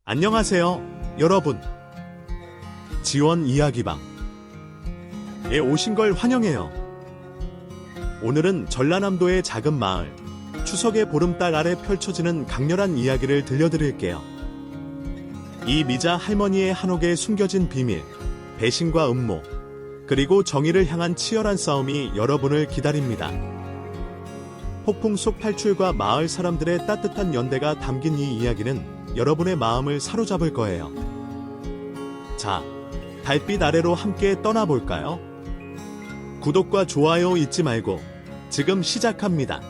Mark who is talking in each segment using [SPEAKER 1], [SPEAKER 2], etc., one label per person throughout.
[SPEAKER 1] 안녕하세요, 여러분. 지원 이야기방에 오신 걸 환영해요. 오늘은 전라남도의 작은 마을, 추석의 보름달 아래 펼쳐지는 강렬한 이야기를 들려드릴게요. 이 미자 할머니의 한옥에 숨겨진 비밀, 배신과 음모, 그리고 정의를 향한 치열한 싸움이 여러분을 기다립니다. 폭풍 속 탈출과 마을 사람들의 따뜻한 연대가 담긴 이 이야기는 여러분의 마음을 사로잡을 거예요. 자, 달빛 아래로 함께 떠나볼까요? 구독과 좋아요 잊지 말고 지금 시작합니다.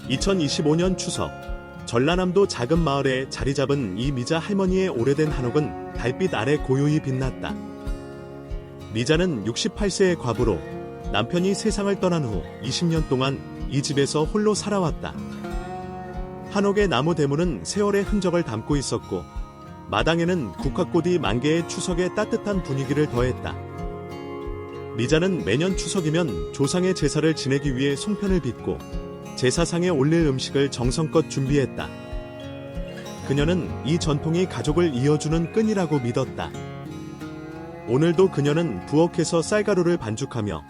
[SPEAKER 1] 2025년 추석, 전라남도 작은 마을에 자리 잡은 이 미자 할머니의 오래된 한옥은 달빛 아래 고요히 빛났다. 미자는 68세의 과부로 남편이 세상을 떠난 후 20년 동안 이 집에서 홀로 살아왔다. 한옥의 나무 대문은 세월의 흔적을 담고 있었고 마당에는 국화꽃이 만개의 추석의 따뜻한 분위기를 더했다. 미자는 매년 추석이면 조상의 제사를 지내기 위해 송편을 빚고 제사상에 올릴 음식을 정성껏 준비했다. 그녀는 이 전통이 가족을 이어주는 끈이라고 믿었다. 오늘도 그녀는 부엌에서 쌀가루를 반죽하며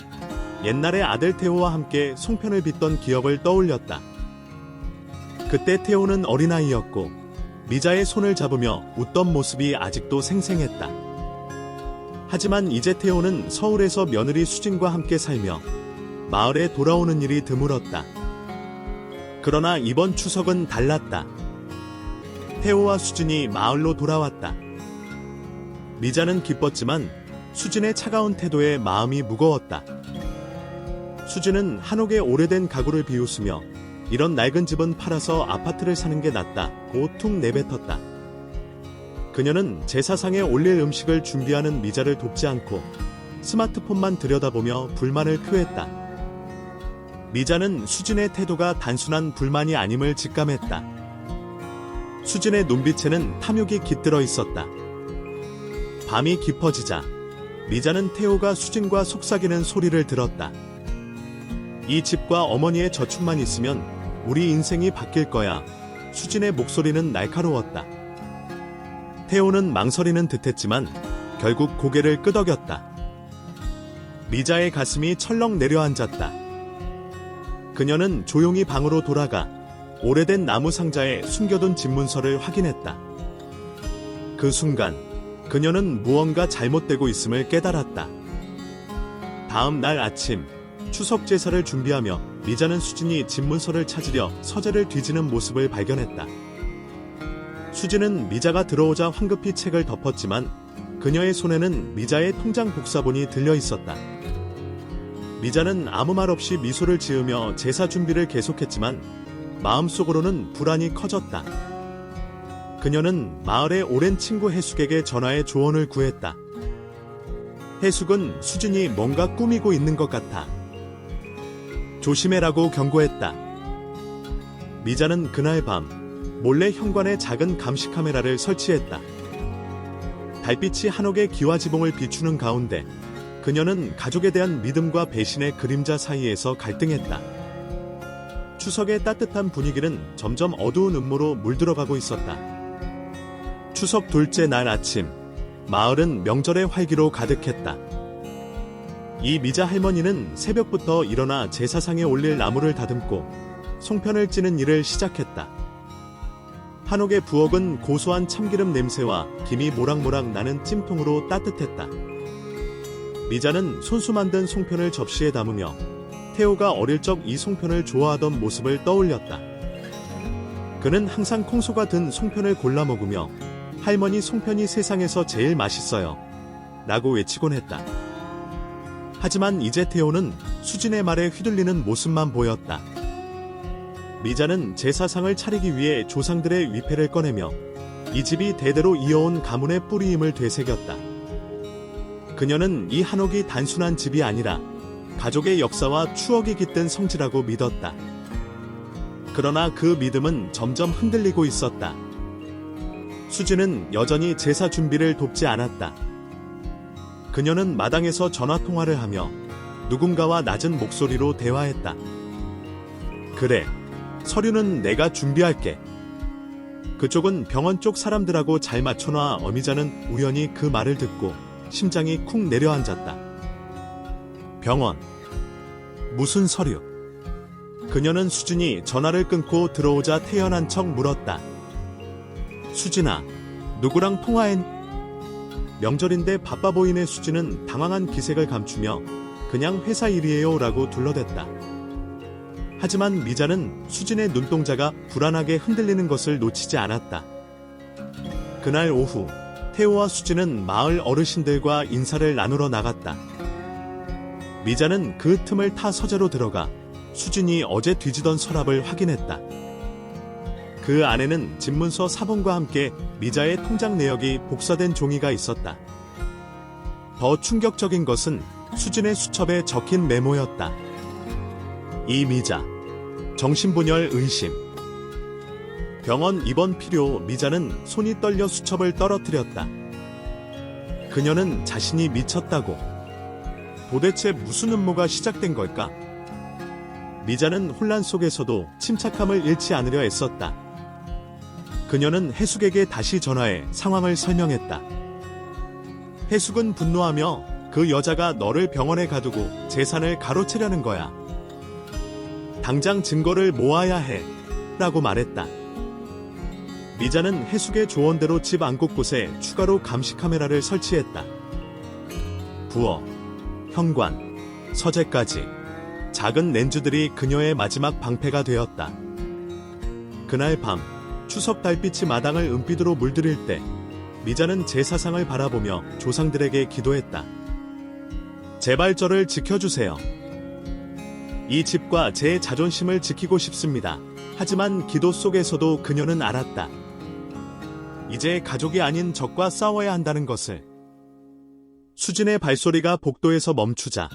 [SPEAKER 1] 옛날에 아들 태호와 함께 송편을 빚던 기억을 떠올렸다. 그때 태호는 어린아이였고 미자의 손을 잡으며 웃던 모습이 아직도 생생했다. 하지만 이제 태호는 서울에서 며느리 수진과 함께 살며 마을에 돌아오는 일이 드물었다. 그러나 이번 추석은 달랐다. 태호와 수진이 마을로 돌아왔다. 미자는 기뻤지만 수진의 차가운 태도에 마음이 무거웠다. 수진은 한옥의 오래된 가구를 비웃으며 이런 낡은 집은 팔아서 아파트를 사는 게 낫다고 툭 내뱉었다. 그녀는 제사상에 올릴 음식을 준비하는 미자를 돕지 않고 스마트폰만 들여다보며 불만을 표했다. 미자는 수진의 태도가 단순한 불만이 아님을 직감했다. 수진의 눈빛에는 탐욕이 깃들어 있었다. 밤이 깊어지자 미자는 태호가 수진과 속삭이는 소리를 들었다. 이 집과 어머니의 저축만 있으면 우리 인생이 바뀔 거야. 수진의 목소리는 날카로웠다. 태호는 망설이는 듯했지만 결국 고개를 끄덕였다. 미자의 가슴이 철렁 내려앉았다. 그녀는 조용히 방으로 돌아가 오래된 나무 상자에 숨겨둔 집문서를 확인했다. 그 순간 그녀는 무언가 잘못되고 있음을 깨달았다. 다음 날 아침 추석 제사를 준비하며 미자는 수진이 집문서를 찾으려 서재를 뒤지는 모습을 발견했다. 수진은 미자가 들어오자 황급히 책을 덮었지만 그녀의 손에는 미자의 통장 복사본이 들려 있었다. 미자는 아무 말 없이 미소를 지으며 제사 준비를 계속했지만 마음속으로는 불안이 커졌다. 그녀는 마을의 오랜 친구 해숙에게 전화해 조언을 구했다. 해숙은 수진이 뭔가 꾸미고 있는 것 같아. 조심해라고 경고했다. 미자는 그날 밤 몰래 현관에 작은 감시 카메라를 설치했다. 달빛이 한옥의 기와지봉을 비추는 가운데 그녀는 가족에 대한 믿음과 배신의 그림자 사이에서 갈등했다. 추석의 따뜻한 분위기는 점점 어두운 음모로 물들어가고 있었다. 추석 둘째 날 아침, 마을은 명절의 활기로 가득했다. 이 미자 할머니는 새벽부터 일어나 제사상에 올릴 나무를 다듬고 송편을 찌는 일을 시작했다. 한옥의 부엌은 고소한 참기름 냄새와 김이 모락모락 나는 찜통으로 따뜻했다. 미자는 손수 만든 송편을 접시에 담으며 태호가 어릴 적 이 송편을 좋아하던 모습을 떠올렸다. 그는 항상 콩소가 든 송편을 골라 먹으며 할머니 송편이 세상에서 제일 맛있어요 라고 외치곤 했다. 하지만 이제 태호는 수진의 말에 휘둘리는 모습만 보였다. 미자는 제사상을 차리기 위해 조상들의 위패를 꺼내며 이 집이 대대로 이어온 가문의 뿌리임을 되새겼다. 그녀는 이 한옥이 단순한 집이 아니라 가족의 역사와 추억이 깃든 성지라고 믿었다. 그러나 그 믿음은 점점 흔들리고 있었다. 수진은 여전히 제사 준비를 돕지 않았다. 그녀는 마당에서 전화통화를 하며 누군가와 낮은 목소리로 대화했다. 그래, 서류는 내가 준비할게. 그쪽은 병원 쪽 사람들하고 잘 맞춰놔. 어미자는 우연히 그 말을 듣고 심장이 쿵 내려앉았다. 병원. 무슨 서류? 그녀는 수진이 전화를 끊고 들어오자 태연한 척 물었다. 수진아, 누구랑 통화했? 명절인데 바빠 보이네. 수진은 당황한 기색을 감추며 그냥 회사 일이에요 라고 둘러댔다. 하지만 미자는 수진의 눈동자가 불안하게 흔들리는 것을 놓치지 않았다. 그날 오후 태호와 수진은 마을 어르신들과 인사를 나누러 나갔다. 미자는 그 틈을 타 서재로 들어가 수진이 어제 뒤지던 서랍을 확인했다. 그 안에는 집문서 사본과 함께 미자의 통장 내역이 복사된 종이가 있었다. 더 충격적인 것은 수진의 수첩에 적힌 메모였다. 이미자, 정신분열 의심. 병원 입원 필요. 미자는 손이 떨려 수첩을 떨어뜨렸다. 그녀는 자신이 미쳤다고. 도대체 무슨 음모가 시작된 걸까? 미자는 혼란 속에서도 침착함을 잃지 않으려 애썼다. 그녀는 해숙에게 다시 전화해 상황을 설명했다. 해숙은 분노하며 그 여자가 너를 병원에 가두고 재산을 가로채려는 거야. 당장 증거를 모아야 해. 라고 말했다. 미자는 해숙의 조언대로 집 안 곳곳에 추가로 감시 카메라를 설치했다. 부엌, 현관, 서재까지 작은 렌즈들이 그녀의 마지막 방패가 되었다. 그날 밤 추석 달빛이 마당을 은빛으로 물들일 때 미자는 제사상을 바라보며 조상들에게 기도했다. 제발 저를 지켜주세요. 이 집과 제 자존심을 지키고 싶습니다. 하지만 기도 속에서도 그녀는 알았다. 이제 가족이 아닌 적과 싸워야 한다는 것을. 수진의 발소리가 복도에서 멈추자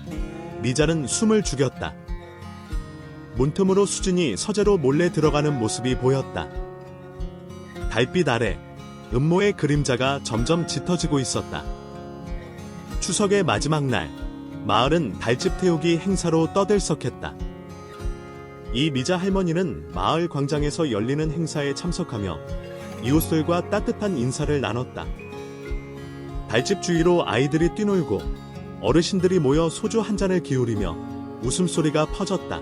[SPEAKER 1] 미자는 숨을 죽였다. 문틈으로 수진이 서재로 몰래 들어가는 모습이 보였다. 달빛 아래 음모의 그림자가 점점 짙어지고 있었다. 추석의 마지막 날, 마을은 달집 태우기 행사로 떠들썩했다. 이 미자 할머니는 마을 광장에서 열리는 행사에 참석하며 이웃들과 따뜻한 인사를 나눴다. 달집 주위로 아이들이 뛰놀고 어르신들이 모여 소주 한 잔을 기울이며 웃음소리가 퍼졌다.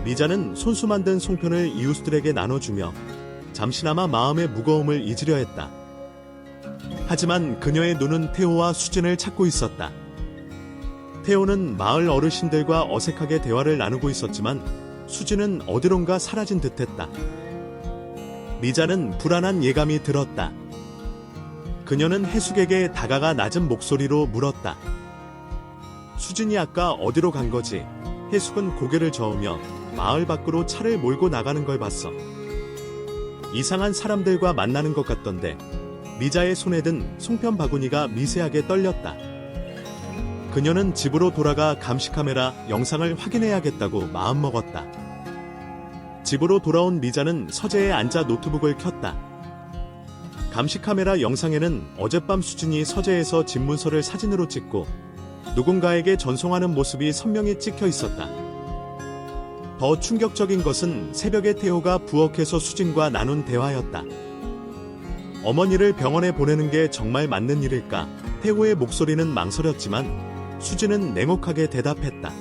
[SPEAKER 1] 미자는 손수 만든 송편을 이웃들에게 나눠주며 잠시나마 마음의 무거움을 잊으려 했다. 하지만 그녀의 눈은 태호와 수진을 찾고 있었다. 태호는 마을 어르신들과 어색하게 대화를 나누고 있었지만 수진은 어디론가 사라진 듯했다. 미자는 불안한 예감이 들었다. 그녀는 해숙에게 다가가 낮은 목소리로 물었다. 수진이 아까 어디로 간 거지? 해숙은 고개를 저으며 마을 밖으로 차를 몰고 나가는 걸 봤어. 이상한 사람들과 만나는 것 같던데. 미자의 손에 든 송편 바구니가 미세하게 떨렸다. 그녀는 집으로 돌아가 감시카메라 영상을 확인해야겠다고 마음먹었다. 집으로 돌아온 미자는 서재에 앉아 노트북을 켰다. 감시카메라 영상에는 어젯밤 수진이 서재에서 집문서를 사진으로 찍고 누군가에게 전송하는 모습이 선명히 찍혀 있었다. 더 충격적인 것은 새벽에 태호가 부엌에서 수진과 나눈 대화였다. 어머니를 병원에 보내는 게 정말 맞는 일일까? 태호의 목소리는 망설였지만 수진은 냉혹하게 대답했다.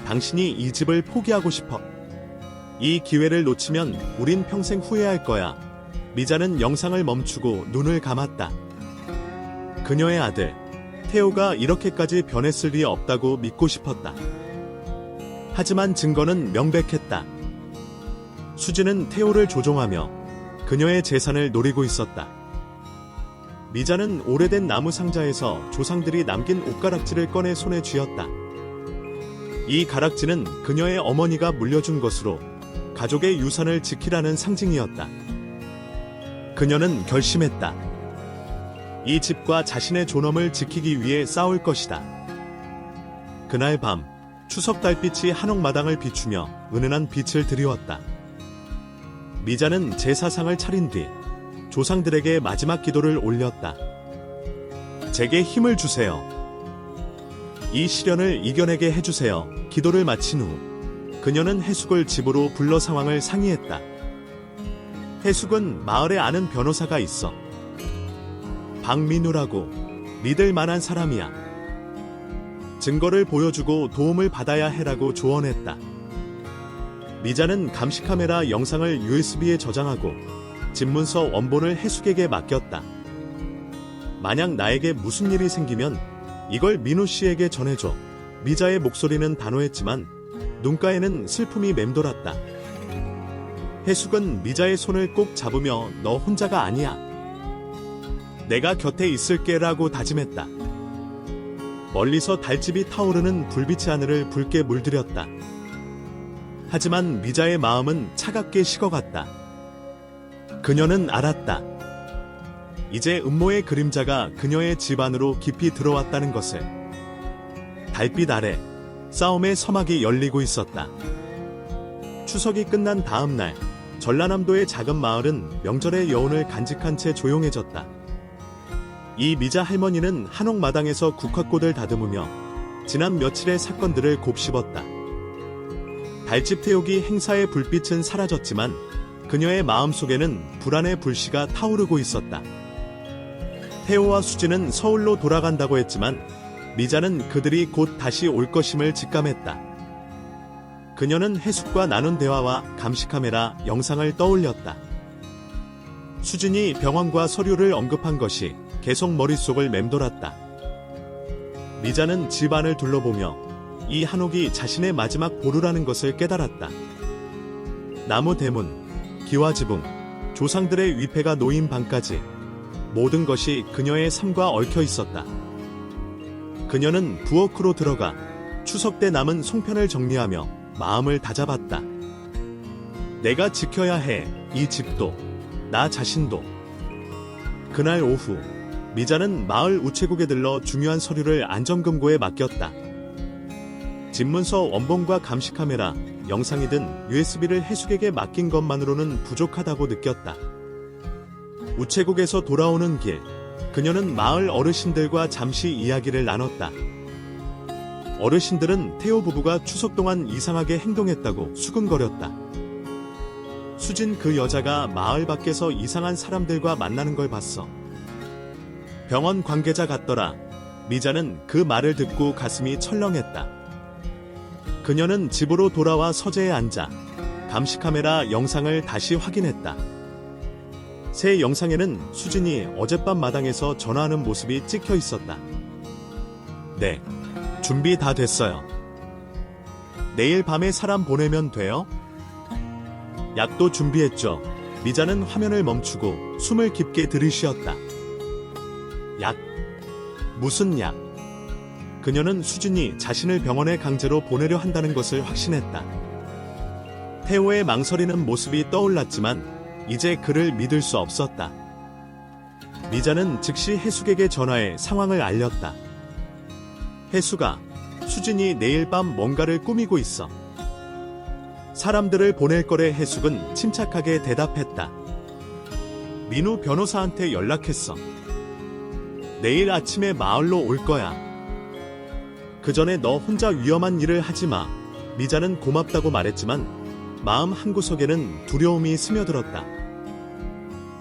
[SPEAKER 1] 당신이 이 집을 포기하고 싶어. 이 기회를 놓치면 우린 평생 후회할 거야. 미자는 영상을 멈추고 눈을 감았다. 그녀의 아들, 태호가 이렇게까지 변했을 리 없다고 믿고 싶었다. 하지만 증거는 명백했다. 수진은 태호를 조종하며 그녀의 재산을 노리고 있었다. 미자는 오래된 나무 상자에서 조상들이 남긴 옷가락지를 꺼내 손에 쥐었다. 이 가락지는 그녀의 어머니가 물려준 것으로 가족의 유산을 지키라는 상징이었다. 그녀는 결심했다. 이 집과 자신의 존엄을 지키기 위해 싸울 것이다. 그날 밤 추석 달빛이 한옥마당을 비추며 은은한 빛을 드리웠다. 미자는 제사상을 차린 뒤 조상들에게 마지막 기도를 올렸다. 제게 힘을 주세요. 이 시련을 이겨내게 해주세요. 기도를 마친 후 그녀는 해숙을 집으로 불러 상황을 상의했다. 해숙은 마을에 아는 변호사가 있어. 박민우라고. 믿을 만한 사람이야. 증거를 보여주고 도움을 받아야 해라고 조언했다. 미자는 감시카메라 영상을 USB에 저장하고 집문서 원본을 해숙에게 맡겼다. 만약 나에게 무슨 일이 생기면 이걸 민우 씨에게 전해줘. 미자의 목소리는 단호했지만 눈가에는 슬픔이 맴돌았다. 해숙은 미자의 손을 꼭 잡으며 너 혼자가 아니야. 내가 곁에 있을게라고 다짐했다. 멀리서 달집이 타오르는 불빛의 하늘을 붉게 물들였다. 하지만 미자의 마음은 차갑게 식어갔다. 그녀는 알았다. 이제 음모의 그림자가 그녀의 집 안으로 깊이 들어왔다는 것을. 달빛 아래 싸움의 서막이 열리고 있었다. 추석이 끝난 다음 날 전라남도의 작은 마을은 명절의 여운을 간직한 채 조용해졌다. 이 미자 할머니는 한옥마당에서 국화꽃을 다듬으며 지난 며칠의 사건들을 곱씹었다. 달집 태우기 행사의 불빛은 사라졌지만 그녀의 마음속에는 불안의 불씨가 타오르고 있었다. 태호와 수지는 서울로 돌아간다고 했지만 미자는 그들이 곧 다시 올 것임을 직감했다. 그녀는 해숙과 나눈 대화와 감시카메라 영상을 떠올렸다. 수진이 병원과 서류를 언급한 것이 계속 머릿속을 맴돌았다. 미자는 집안을 둘러보며 이 한옥이 자신의 마지막 보루라는 것을 깨달았다. 나무 대문, 기와지붕, 조상들의 위패가 놓인 방까지 모든 것이 그녀의 삶과 얽혀 있었다. 그녀는 부엌으로 들어가 추석 때 남은 송편을 정리하며 마음을 다잡았다. 내가 지켜야 해, 이 집도, 나 자신도. 그날 오후, 미자는 마을 우체국에 들러 중요한 서류를 안전금고에 맡겼다. 집문서 원본과 감시카메라, 영상이 든 USB를 해숙에게 맡긴 것만으로는 부족하다고 느꼈다. 우체국에서 돌아오는 길, 그녀는 마을 어르신들과 잠시 이야기를 나눴다. 어르신들은 태호 부부가 추석 동안 이상하게 행동했다고 수근거렸다. 수진 그 여자가 마을 밖에서 이상한 사람들과 만나는 걸 봤어. 병원 관계자 같더라. 미자는 그 말을 듣고 가슴이 철렁했다. 그녀는 집으로 돌아와 서재에 앉아 감시카메라 영상을 다시 확인했다. 새 영상에는 수진이 어젯밤 마당에서 전화하는 모습이 찍혀 있었다. 네, 준비 다 됐어요. 내일 밤에 사람 보내면 돼요? 약도 준비했죠. 미자는 화면을 멈추고 숨을 깊게 들이쉬었다. 약? 무슨 약? 그녀는 수진이 자신을 병원에 강제로 보내려 한다는 것을 확신했다. 태호의 망설이는 모습이 떠올랐지만 이제 그를 믿을 수 없었다. 미자는 즉시 해숙에게 전화해 상황을 알렸다. 해숙아, 수진이 내일 밤 뭔가를 꾸미고 있어. 사람들을 보낼 거래. 해숙은 침착하게 대답했다. 민우 변호사한테 연락했어. 내일 아침에 마을로 올 거야. 그 전에 너 혼자 위험한 일을 하지 마. 미자는 고맙다고 말했지만 마음 한구석에는 두려움이 스며들었다.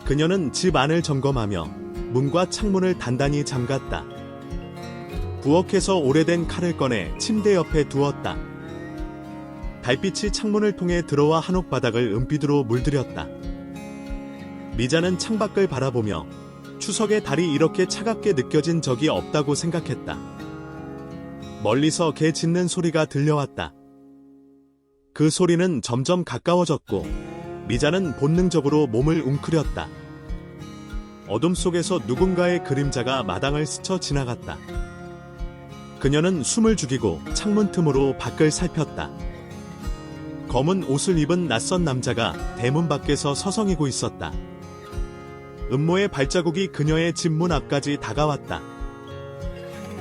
[SPEAKER 1] 그녀는 집 안을 점검하며 문과 창문을 단단히 잠갔다. 부엌에서 오래된 칼을 꺼내 침대 옆에 두었다. 달빛이 창문을 통해 들어와 한옥 바닥을 은빛으로 물들였다. 미자는 창밖을 바라보며 추석의 달이 이렇게 차갑게 느껴진 적이 없다고 생각했다. 멀리서 개 짖는 소리가 들려왔다. 그 소리는 점점 가까워졌고 미자는 본능적으로 몸을 웅크렸다. 어둠 속에서 누군가의 그림자가 마당을 스쳐 지나갔다. 그녀는 숨을 죽이고 창문 틈으로 밖을 살폈다. 검은 옷을 입은 낯선 남자가 대문 밖에서 서성이고 있었다. 음모의 발자국이 그녀의 집 문 앞까지 다가왔다.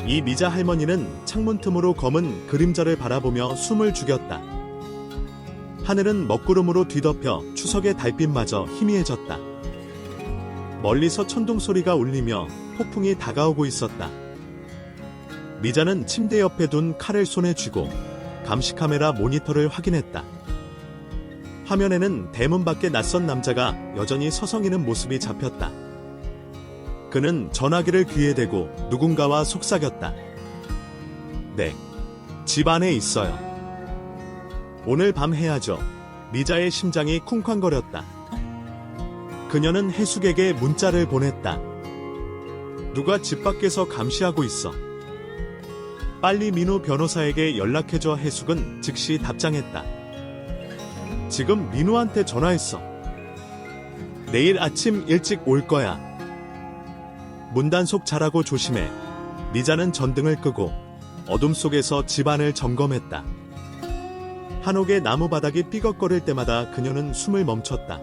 [SPEAKER 1] 이 미자 할머니는 창문 틈으로 검은 그림자를 바라보며 숨을 죽였다. 하늘은 먹구름으로 뒤덮여 추석의 달빛마저 희미해졌다. 멀리서 천둥 소리가 울리며 폭풍이 다가오고 있었다. 미자는 침대 옆에 둔 칼을 손에 쥐고 감시카메라 모니터를 확인했다. 화면에는 대문 밖에 낯선 남자가 여전히 서성이는 모습이 잡혔다. 그는 전화기를 귀에 대고 누군가와 속삭였다. 네, 집 안에 있어요. 오늘 밤 해야죠. 미자의 심장이 쿵쾅거렸다. 그녀는 해숙에게 문자를 보냈다. 누가 집 밖에서 감시하고 있어. 빨리 민우 변호사에게 연락해줘. 해숙은 즉시 답장했다. 지금 민우한테 전화했어. 내일 아침 일찍 올 거야. 문단속 잘하고 조심해. 미자는 전등을 끄고 어둠 속에서 집안을 점검했다. 한옥의 나무 바닥이 삐걱거릴 때마다 그녀는 숨을 멈췄다.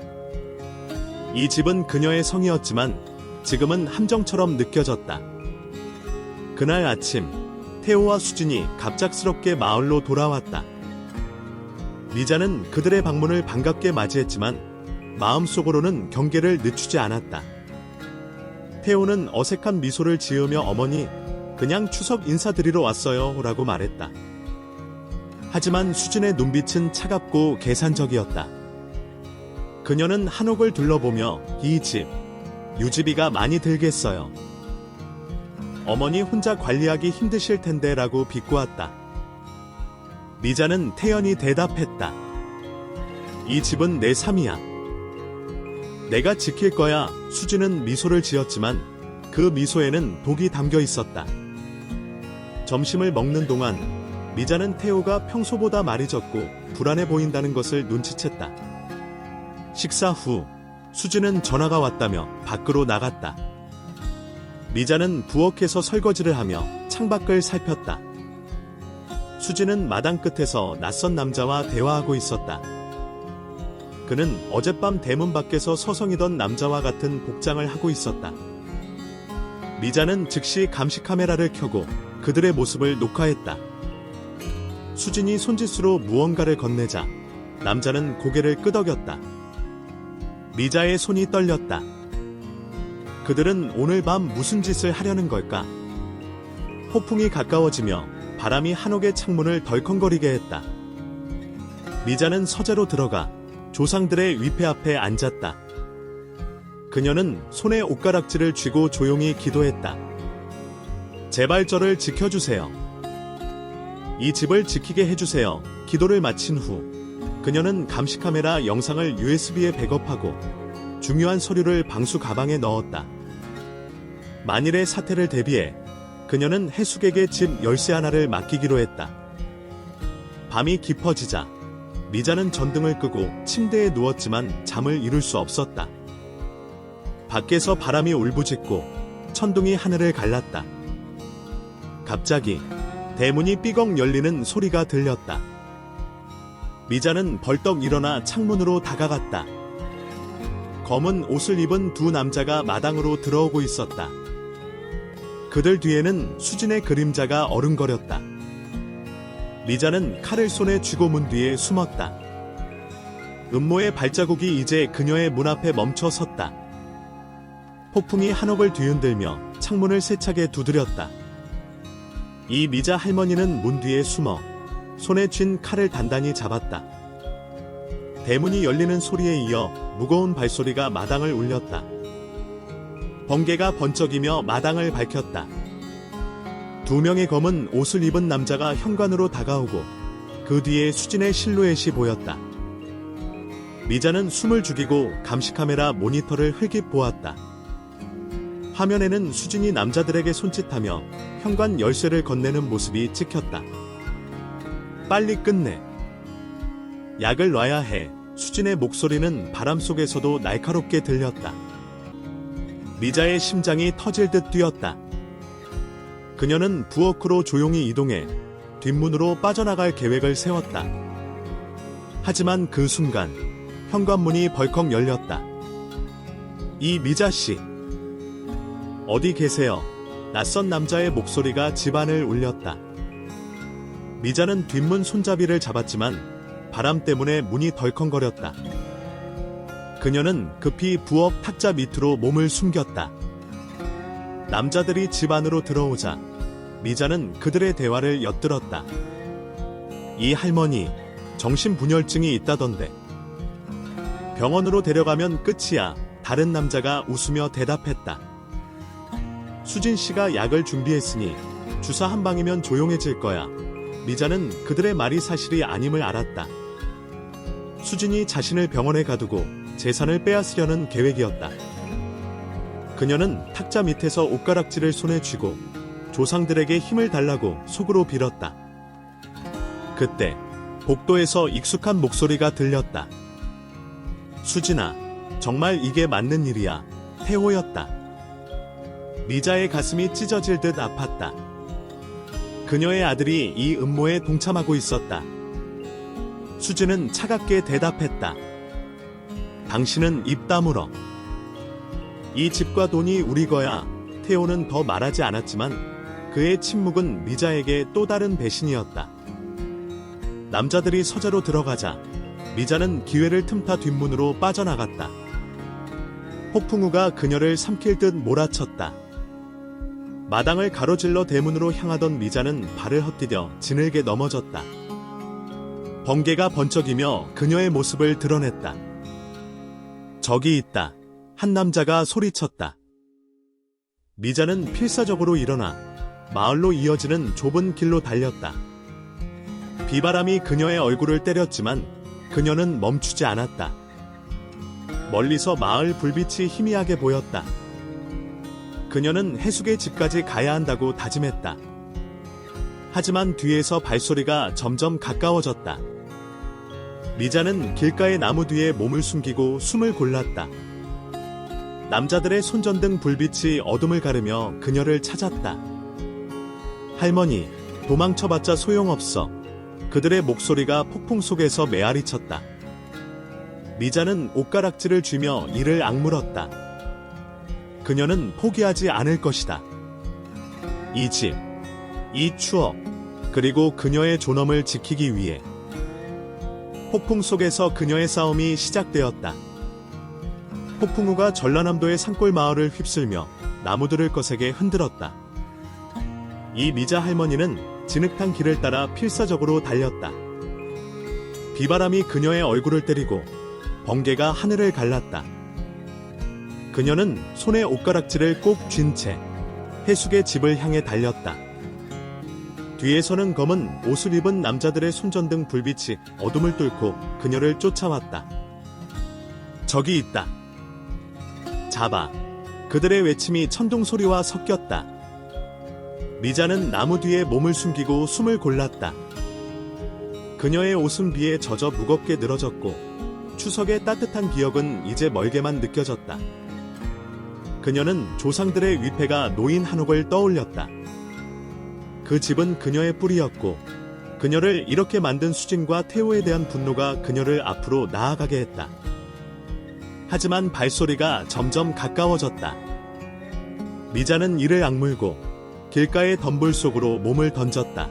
[SPEAKER 1] 이 집은 그녀의 성이었지만 지금은 함정처럼 느껴졌다. 그날 아침 태호와 수진이 갑작스럽게 마을로 돌아왔다. 미자는 그들의 방문을 반갑게 맞이했지만 마음속으로는 경계를 늦추지 않았다. 태호는 어색한 미소를 지으며 어머니, 그냥 추석 인사드리러 왔어요 라고 말했다. 하지만 수진의 눈빛은 차갑고 계산적이었다. 그녀는 한옥을 둘러보며 이 집, 유지비가 많이 들겠어요. 어머니 혼자 관리하기 힘드실 텐데 라고 비꼬았다. 미자는 태연히 대답했다. 이 집은 내 삶이야. 내가 지킬 거야. 수진은 미소를 지었지만 그 미소에는 독이 담겨 있었다. 점심을 먹는 동안 미자는 태호가 평소보다 말이 적고 불안해 보인다는 것을 눈치챘다. 식사 후 수진은 전화가 왔다며 밖으로 나갔다. 미자는 부엌에서 설거지를 하며 창밖을 살폈다. 수진은 마당 끝에서 낯선 남자와 대화하고 있었다. 그는 어젯밤 대문 밖에서 서성이던 남자와 같은 복장을 하고 있었다. 미자는 즉시 감시 카메라를 켜고 그들의 모습을 녹화했다. 수진이 손짓으로 무언가를 건네자 남자는 고개를 끄덕였다. 미자의 손이 떨렸다. 그들은 오늘 밤 무슨 짓을 하려는 걸까? 폭풍이 가까워지며 바람이 한옥의 창문을 덜컹거리게 했다. 미자는 서재로 들어가 조상들의 위패 앞에 앉았다. 그녀는 손에 옷가락질을 쥐고 조용히 기도했다. 제발 저를 지켜주세요. 이 집을 지키게 해주세요. 기도를 마친 후 그녀는 감시카메라 영상을 USB에 백업하고 중요한 서류를 방수 가방에 넣었다. 만일의 사태를 대비해 그녀는 해숙에게 집 열쇠 하나를 맡기기로 했다. 밤이 깊어지자 미자는 전등을 끄고 침대에 누웠지만 잠을 이룰 수 없었다. 밖에서 바람이 울부짖고 천둥이 하늘을 갈랐다. 갑자기 대문이 삐걱 열리는 소리가 들렸다. 미자는 벌떡 일어나 창문으로 다가갔다. 검은 옷을 입은 두 남자가 마당으로 들어오고 있었다. 그들 뒤에는 수진의 그림자가 어른거렸다. 미자는 칼을 손에 쥐고 문 뒤에 숨었다. 음모의 발자국이 이제 그녀의 문 앞에 멈춰 섰다. 폭풍이 한옥을 뒤흔들며 창문을 세차게 두드렸다. 이 미자 할머니는 문 뒤에 숨어 손에 쥔 칼을 단단히 잡았다. 대문이 열리는 소리에 이어 무거운 발소리가 마당을 울렸다. 번개가 번쩍이며 마당을 밝혔다. 두 명의 검은 옷을 입은 남자가 현관으로 다가오고 그 뒤에 수진의 실루엣이 보였다. 미자는 숨을 죽이고 감시카메라 모니터를 흘깃 보았다. 화면에는 수진이 남자들에게 손짓하며 현관 열쇠를 건네는 모습이 찍혔다. 빨리 끝내. 약을 놔야 해. 수진의 목소리는 바람 속에서도 날카롭게 들렸다. 미자의 심장이 터질 듯 뛰었다. 그녀는 부엌으로 조용히 이동해 뒷문으로 빠져나갈 계획을 세웠다. 하지만 그 순간 현관문이 벌컥 열렸다. 이 미자씨. 어디 계세요? 낯선 남자의 목소리가 집안을 울렸다. 미자는 뒷문 손잡이를 잡았지만 바람 때문에 문이 덜컹거렸다. 그녀는 급히 부엌 탁자 밑으로 몸을 숨겼다. 남자들이 집 안으로 들어오자 미자는 그들의 대화를 엿들었다. 이 할머니 정신분열증이 있다던데. 병원으로 데려가면 끝이야. 다른 남자가 웃으며 대답했다. 수진 씨가 약을 준비했으니 주사 한 방이면 조용해질 거야. 미자는 그들의 말이 사실이 아님을 알았다. 수진이 자신을 병원에 가두고 재산을 빼앗으려는 계획이었다. 그녀는 탁자 밑에서 옷가락질을 손에 쥐고 조상들에게 힘을 달라고 속으로 빌었다. 그때 복도에서 익숙한 목소리가 들렸다. 수진아, 정말 이게 맞는 일이야. 태호였다. 미자의 가슴이 찢어질 듯 아팠다. 그녀의 아들이 이 음모에 동참하고 있었다. 수진은 차갑게 대답했다. 당신은 입 다물어. 이 집과 돈이 우리 거야. 태호는 더 말하지 않았지만 그의 침묵은 미자에게 또 다른 배신이었다. 남자들이 서재로 들어가자 미자는 기회를 틈타 뒷문으로 빠져나갔다. 폭풍우가 그녀를 삼킬 듯 몰아쳤다. 마당을 가로질러 대문으로 향하던 미자는 발을 헛디뎌 지늘게 넘어졌다. 번개가 번쩍이며 그녀의 모습을 드러냈다. 저기 있다. 한 남자가 소리쳤다. 미자는 필사적으로 일어나 마을로 이어지는 좁은 길로 달렸다. 비바람이 그녀의 얼굴을 때렸지만 그녀는 멈추지 않았다. 멀리서 마을 불빛이 희미하게 보였다. 그녀는 해숙의 집까지 가야 한다고 다짐했다. 하지만 뒤에서 발소리가 점점 가까워졌다. 미자는 길가의 나무 뒤에 몸을 숨기고 숨을 골랐다. 남자들의 손전등 불빛이 어둠을 가르며 그녀를 찾았다. 할머니, 도망쳐봤자 소용없어. 그들의 목소리가 폭풍 속에서 메아리쳤다. 미자는 옷가락질을 쥐며 이를 악물었다. 그녀는 포기하지 않을 것이다. 이 집, 이 추억, 그리고 그녀의 존엄을 지키기 위해. 폭풍 속에서 그녀의 싸움이 시작되었다. 폭풍우가 전라남도의 산골 마을을 휩쓸며 나무들을 거세게 흔들었다. 이 미자 할머니는 진흙탕 길을 따라 필사적으로 달렸다. 비바람이 그녀의 얼굴을 때리고 번개가 하늘을 갈랐다. 그녀는 손에 옷가락질을 꼭 쥔 채 해숙의 집을 향해 달렸다. 뒤에서는 검은 옷을 입은 남자들의 손전등 불빛이 어둠을 뚫고 그녀를 쫓아왔다. 저기 있다. 잡아. 그들의 외침이 천둥 소리와 섞였다. 미자는 나무 뒤에 몸을 숨기고 숨을 골랐다. 그녀의 옷은 비에 젖어 무겁게 늘어졌고 추석의 따뜻한 기억은 이제 멀게만 느껴졌다. 그녀는 조상들의 위패가 놓인 한옥을 떠올렸다. 그 집은 그녀의 뿌리였고 그녀를 이렇게 만든 수진과 태호에 대한 분노가 그녀를 앞으로 나아가게 했다. 하지만 발소리가 점점 가까워졌다. 미자는 이를 악물고 길가의 덤불 속으로 몸을 던졌다.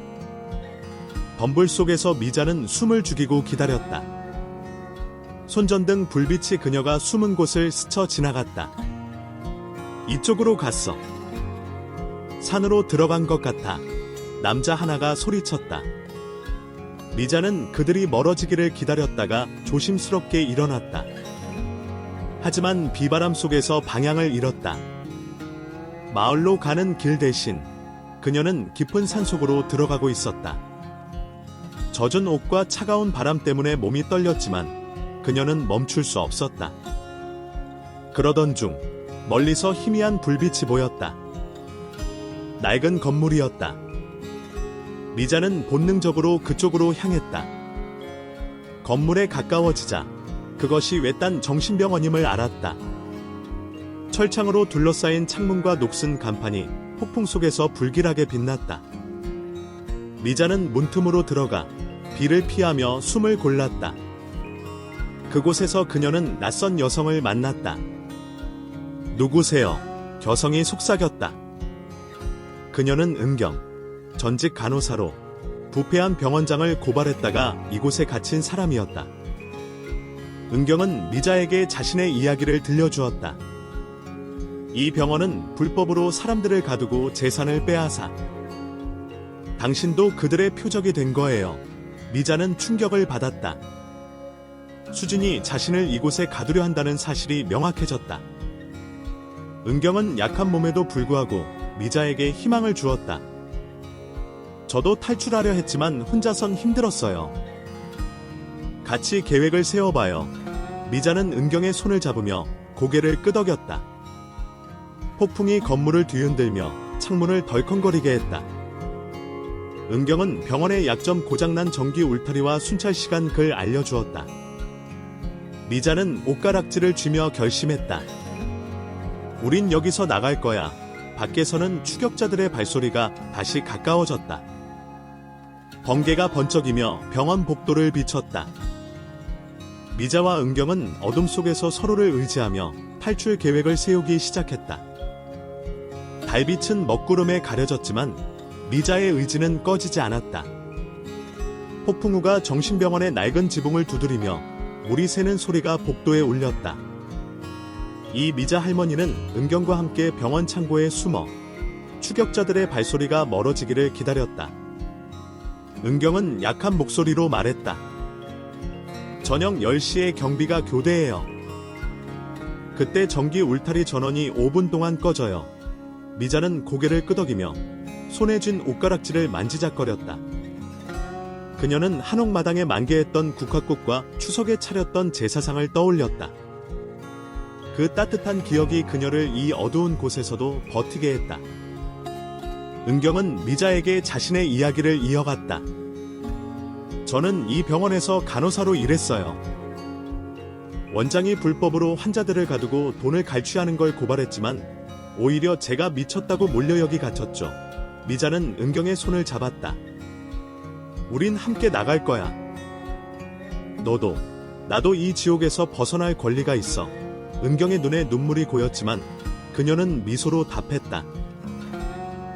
[SPEAKER 1] 덤불 속에서 미자는 숨을 죽이고 기다렸다. 손전등 불빛이 그녀가 숨은 곳을 스쳐 지나갔다. 이쪽으로 갔어. 산으로 들어간 것 같아. 남자 하나가 소리쳤다. 미자는 그들이 멀어지기를 기다렸다가 조심스럽게 일어났다. 하지만 비바람 속에서 방향을 잃었다. 마을로 가는 길 대신 그녀는 깊은 산속으로 들어가고 있었다. 젖은 옷과 차가운 바람 때문에 몸이 떨렸지만 그녀는 멈출 수 없었다. 그러던 중 멀리서 희미한 불빛이 보였다. 낡은 건물이었다. 미자는 본능적으로 그쪽으로 향했다. 건물에 가까워지자 그것이 외딴 정신병원임을 알았다. 철창으로 둘러싸인 창문과 녹슨 간판이 폭풍 속에서 불길하게 빛났다. 미자는 문틈으로 들어가 비를 피하며 숨을 골랐다. 그곳에서 그녀는 낯선 여성을 만났다. 누구세요? 여성이 속삭였다. 그녀는 은경, 전직 간호사로 부패한 병원장을 고발했다가 이곳에 갇힌 사람이었다. 은경은 미자에게 자신의 이야기를 들려주었다. 이 병원은 불법으로 사람들을 가두고 재산을 빼앗아 당신도 그들의 표적이 된 거예요. 미자는 충격을 받았다. 수진이 자신을 이곳에 가두려 한다는 사실이 명확해졌다. 은경은 약한 몸에도 불구하고 미자에게 희망을 주었다. 저도 탈출하려 했지만 혼자선 힘들었어요. 같이 계획을 세워봐요. 미자는 은경의 손을 잡으며 고개를 끄덕였다. 폭풍이 건물을 뒤흔들며 창문을 덜컹거리게 했다. 은경은 병원의 약점 고장난 전기 울타리와 순찰 시간 글 알려주었다. 미자는 옷가락질을 쥐며 결심했다. 우린 여기서 나갈 거야. 밖에서는 추격자들의 발소리가 다시 가까워졌다. 번개가 번쩍이며 병원 복도를 비췄다. 미자와 은경은 어둠 속에서 서로를 의지하며 탈출 계획을 세우기 시작했다. 달빛은 먹구름에 가려졌지만 미자의 의지는 꺼지지 않았다. 폭풍우가 정신병원의 낡은 지붕을 두드리며 물이 새는 소리가 복도에 울렸다. 이 미자 할머니는 은경과 함께 병원 창고에 숨어 추격자들의 발소리가 멀어지기를 기다렸다. 은경은 약한 목소리로 말했다. 저녁 10시에 경비가 교대해요. 그때 전기 울타리 전원이 5분 동안 꺼져요. 미자는 고개를 끄덕이며 손에 쥔 옷가락질을 만지작거렸다. 그녀는 한옥마당에 만개했던 국화꽃과 추석에 차렸던 제사상을 떠올렸다. 그 따뜻한 기억이 그녀를 이 어두운 곳에서도 버티게 했다. 은경은 미자에게 자신의 이야기를 이어갔다. 저는 이 병원에서 간호사로 일했어요. 원장이 불법으로 환자들을 가두고 돈을 갈취하는 걸 고발했지만 오히려 제가 미쳤다고 몰려여기 갇혔죠. 미자는 은경의 손을 잡았다. 우린 함께 나갈 거야. 너도, 나도 이 지옥에서 벗어날 권리가 있어. 은경의 눈에 눈물이 고였지만 그녀는 미소로 답했다.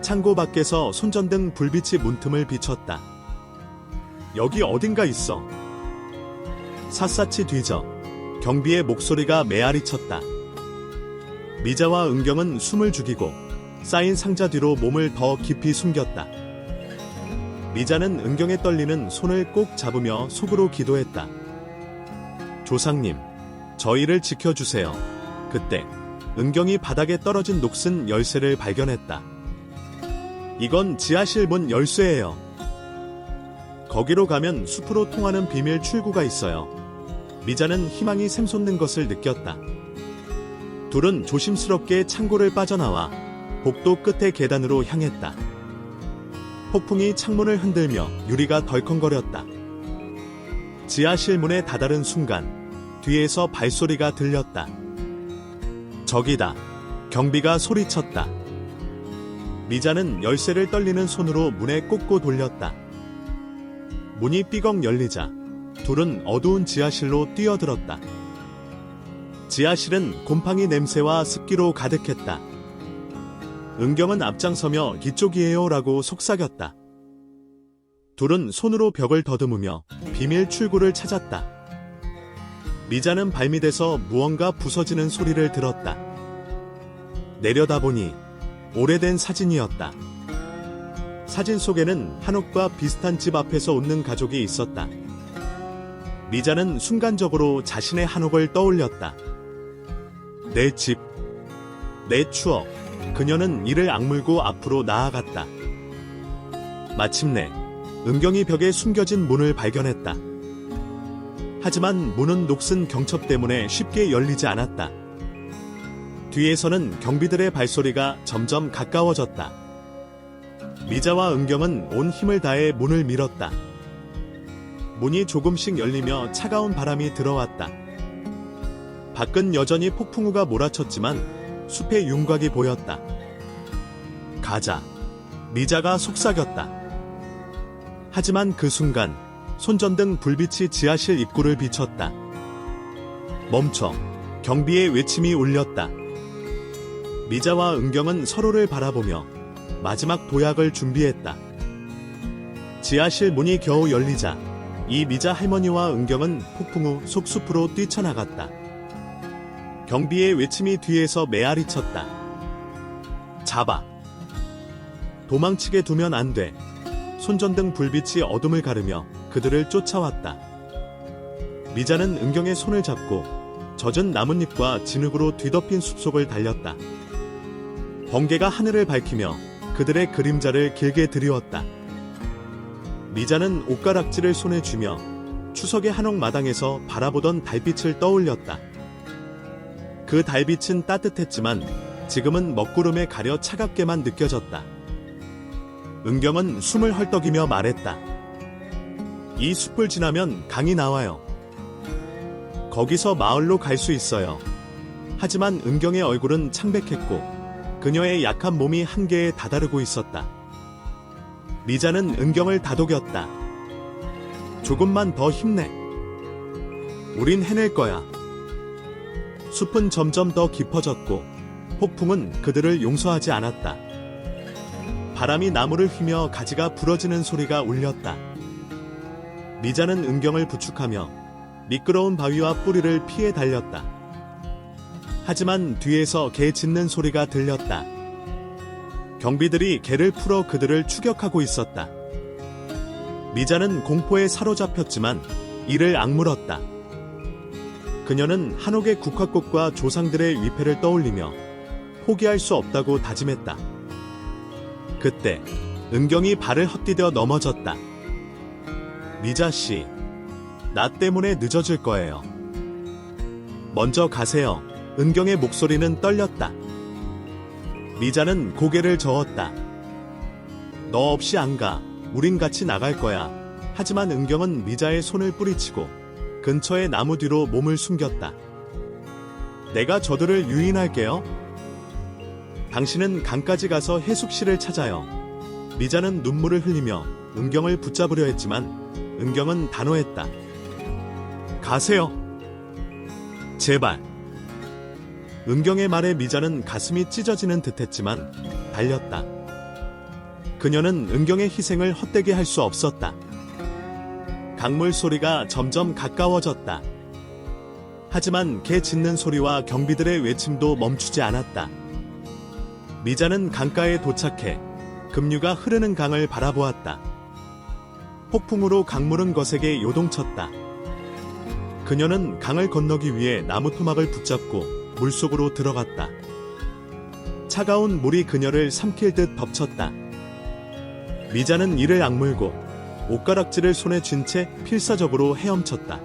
[SPEAKER 1] 창고 밖에서 손전등 불빛이 문틈을 비췄다. 여기 어딘가 있어. 샅샅이 뒤져 경비의 목소리가 메아리 쳤다. 미자와 은경은 숨을 죽이고 쌓인 상자 뒤로 몸을 더 깊이 숨겼다. 미자는 은경의 떨리는 손을 꼭 잡으며 속으로 기도했다. 조상님, 저희를 지켜주세요. 그때 은경이 바닥에 떨어진 녹슨 열쇠를 발견했다. 이건 지하실 문 열쇠예요. 거기로 가면 숲으로 통하는 비밀 출구가 있어요. 미자는 희망이 샘솟는 것을 느꼈다. 둘은 조심스럽게 창고를 빠져나와 복도 끝의 계단으로 향했다. 폭풍이 창문을 흔들며 유리가 덜컹거렸다. 지하실 문에 다다른 순간 뒤에서 발소리가 들렸다. 저기다. 경비가 소리쳤다. 미자는 열쇠를 떨리는 손으로 문에 꽂고 돌렸다. 문이 삐걱 열리자 둘은 어두운 지하실로 뛰어들었다. 지하실은 곰팡이 냄새와 습기로 가득했다. 은경은 앞장서며 이쪽이에요 라고 속삭였다. 둘은 손으로 벽을 더듬으며 비밀 출구를 찾았다. 미자는 발밑에서 무언가 부서지는 소리를 들었다. 내려다보니 오래된 사진이었다. 사진 속에는 한옥과 비슷한 집 앞에서 웃는 가족이 있었다. 미자는 순간적으로 자신의 한옥을 떠올렸다. 내 집, 내 추억. 그녀는 이를 악물고 앞으로 나아갔다. 마침내 은경이 벽에 숨겨진 문을 발견했다. 하지만 문은 녹슨 경첩 때문에 쉽게 열리지 않았다. 뒤에서는 경비들의 발소리가 점점 가까워졌다. 미자와 은경은 온 힘을 다해 문을 밀었다. 문이 조금씩 열리며 차가운 바람이 들어왔다. 밖은 여전히 폭풍우가 몰아쳤지만 숲의 윤곽이 보였다. 가자. 미자가 속삭였다. 하지만 그 순간 손전등 불빛이 지하실 입구를 비췄다. 멈춰. 경비의 외침이 울렸다. 미자와 은경은 서로를 바라보며 마지막 도약을 준비했다. 지하실 문이 겨우 열리자 이 미자 할머니와 은경은 폭풍 후 속숲으로 뛰쳐나갔다. 경비의 외침이 뒤에서 메아리 쳤다. 잡아. 도망치게 두면 안 돼. 손전등 불빛이 어둠을 가르며 그들을 쫓아왔다. 미자는 은경의 손을 잡고 젖은 나뭇잎과 진흙으로 뒤덮인 숲속을 달렸다. 번개가 하늘을 밝히며 그들의 그림자를 길게 드리웠다. 미자는 옷가락지를 손에 쥐며 추석의 한옥 마당에서 바라보던 달빛을 떠올렸다. 그 달빛은 따뜻했지만 지금은 먹구름에 가려 차갑게만 느껴졌다. 은경은 숨을 헐떡이며 말했다. 이 숲을 지나면 강이 나와요. 거기서 마을로 갈 수 있어요. 하지만 은경의 얼굴은 창백했고 그녀의 약한 몸이 한계에 다다르고 있었다. 미자는 은경을 다독였다. 조금만 더 힘내. 우린 해낼 거야. 숲은 점점 더 깊어졌고 폭풍은 그들을 용서하지 않았다. 바람이 나무를 휘며 가지가 부러지는 소리가 울렸다. 미자는 은경을 부축하며 미끄러운 바위와 뿌리를 피해 달렸다. 하지만 뒤에서 개 짖는 소리가 들렸다. 경비들이 개를 풀어 그들을 추격하고 있었다. 미자는 공포에 사로잡혔지만 이를 악물었다. 그녀는 한옥의 국화꽃과 조상들의 위패를 떠올리며 포기할 수 없다고 다짐했다. 그때 은경이 발을 헛디뎌 넘어졌다. 미자씨, 나 때문에 늦어질 거예요. 먼저 가세요. 은경의 목소리는 떨렸다. 미자는 고개를 저었다. 너 없이 안 가. 우린 같이 나갈 거야. 하지만 은경은 미자의 손을 뿌리치고 근처의 나무 뒤로 몸을 숨겼다. 내가 저들을 유인할게요. 당신은 강까지 가서 해숙 씨를 찾아요. 미자는 눈물을 흘리며 은경을 붙잡으려 했지만 은경은 단호했다. 가세요. 제발. 은경의 말에 미자는 가슴이 찢어지는 듯했지만 달렸다. 그녀는 은경의 희생을 헛되게 할 수 없었다. 강물 소리가 점점 가까워졌다. 하지만 개 짖는 소리와 경비들의 외침도 멈추지 않았다. 미자는 강가에 도착해 급류가 흐르는 강을 바라보았다. 폭풍으로 강물은 거세게 요동쳤다. 그녀는 강을 건너기 위해 나무 토막을 붙잡고 물속으로 들어갔다. 차가운 물이 그녀를 삼킬 듯 덮쳤다. 미자는 이를 악물고 옷가락지를 손에 쥔 채 필사적으로 헤엄쳤다.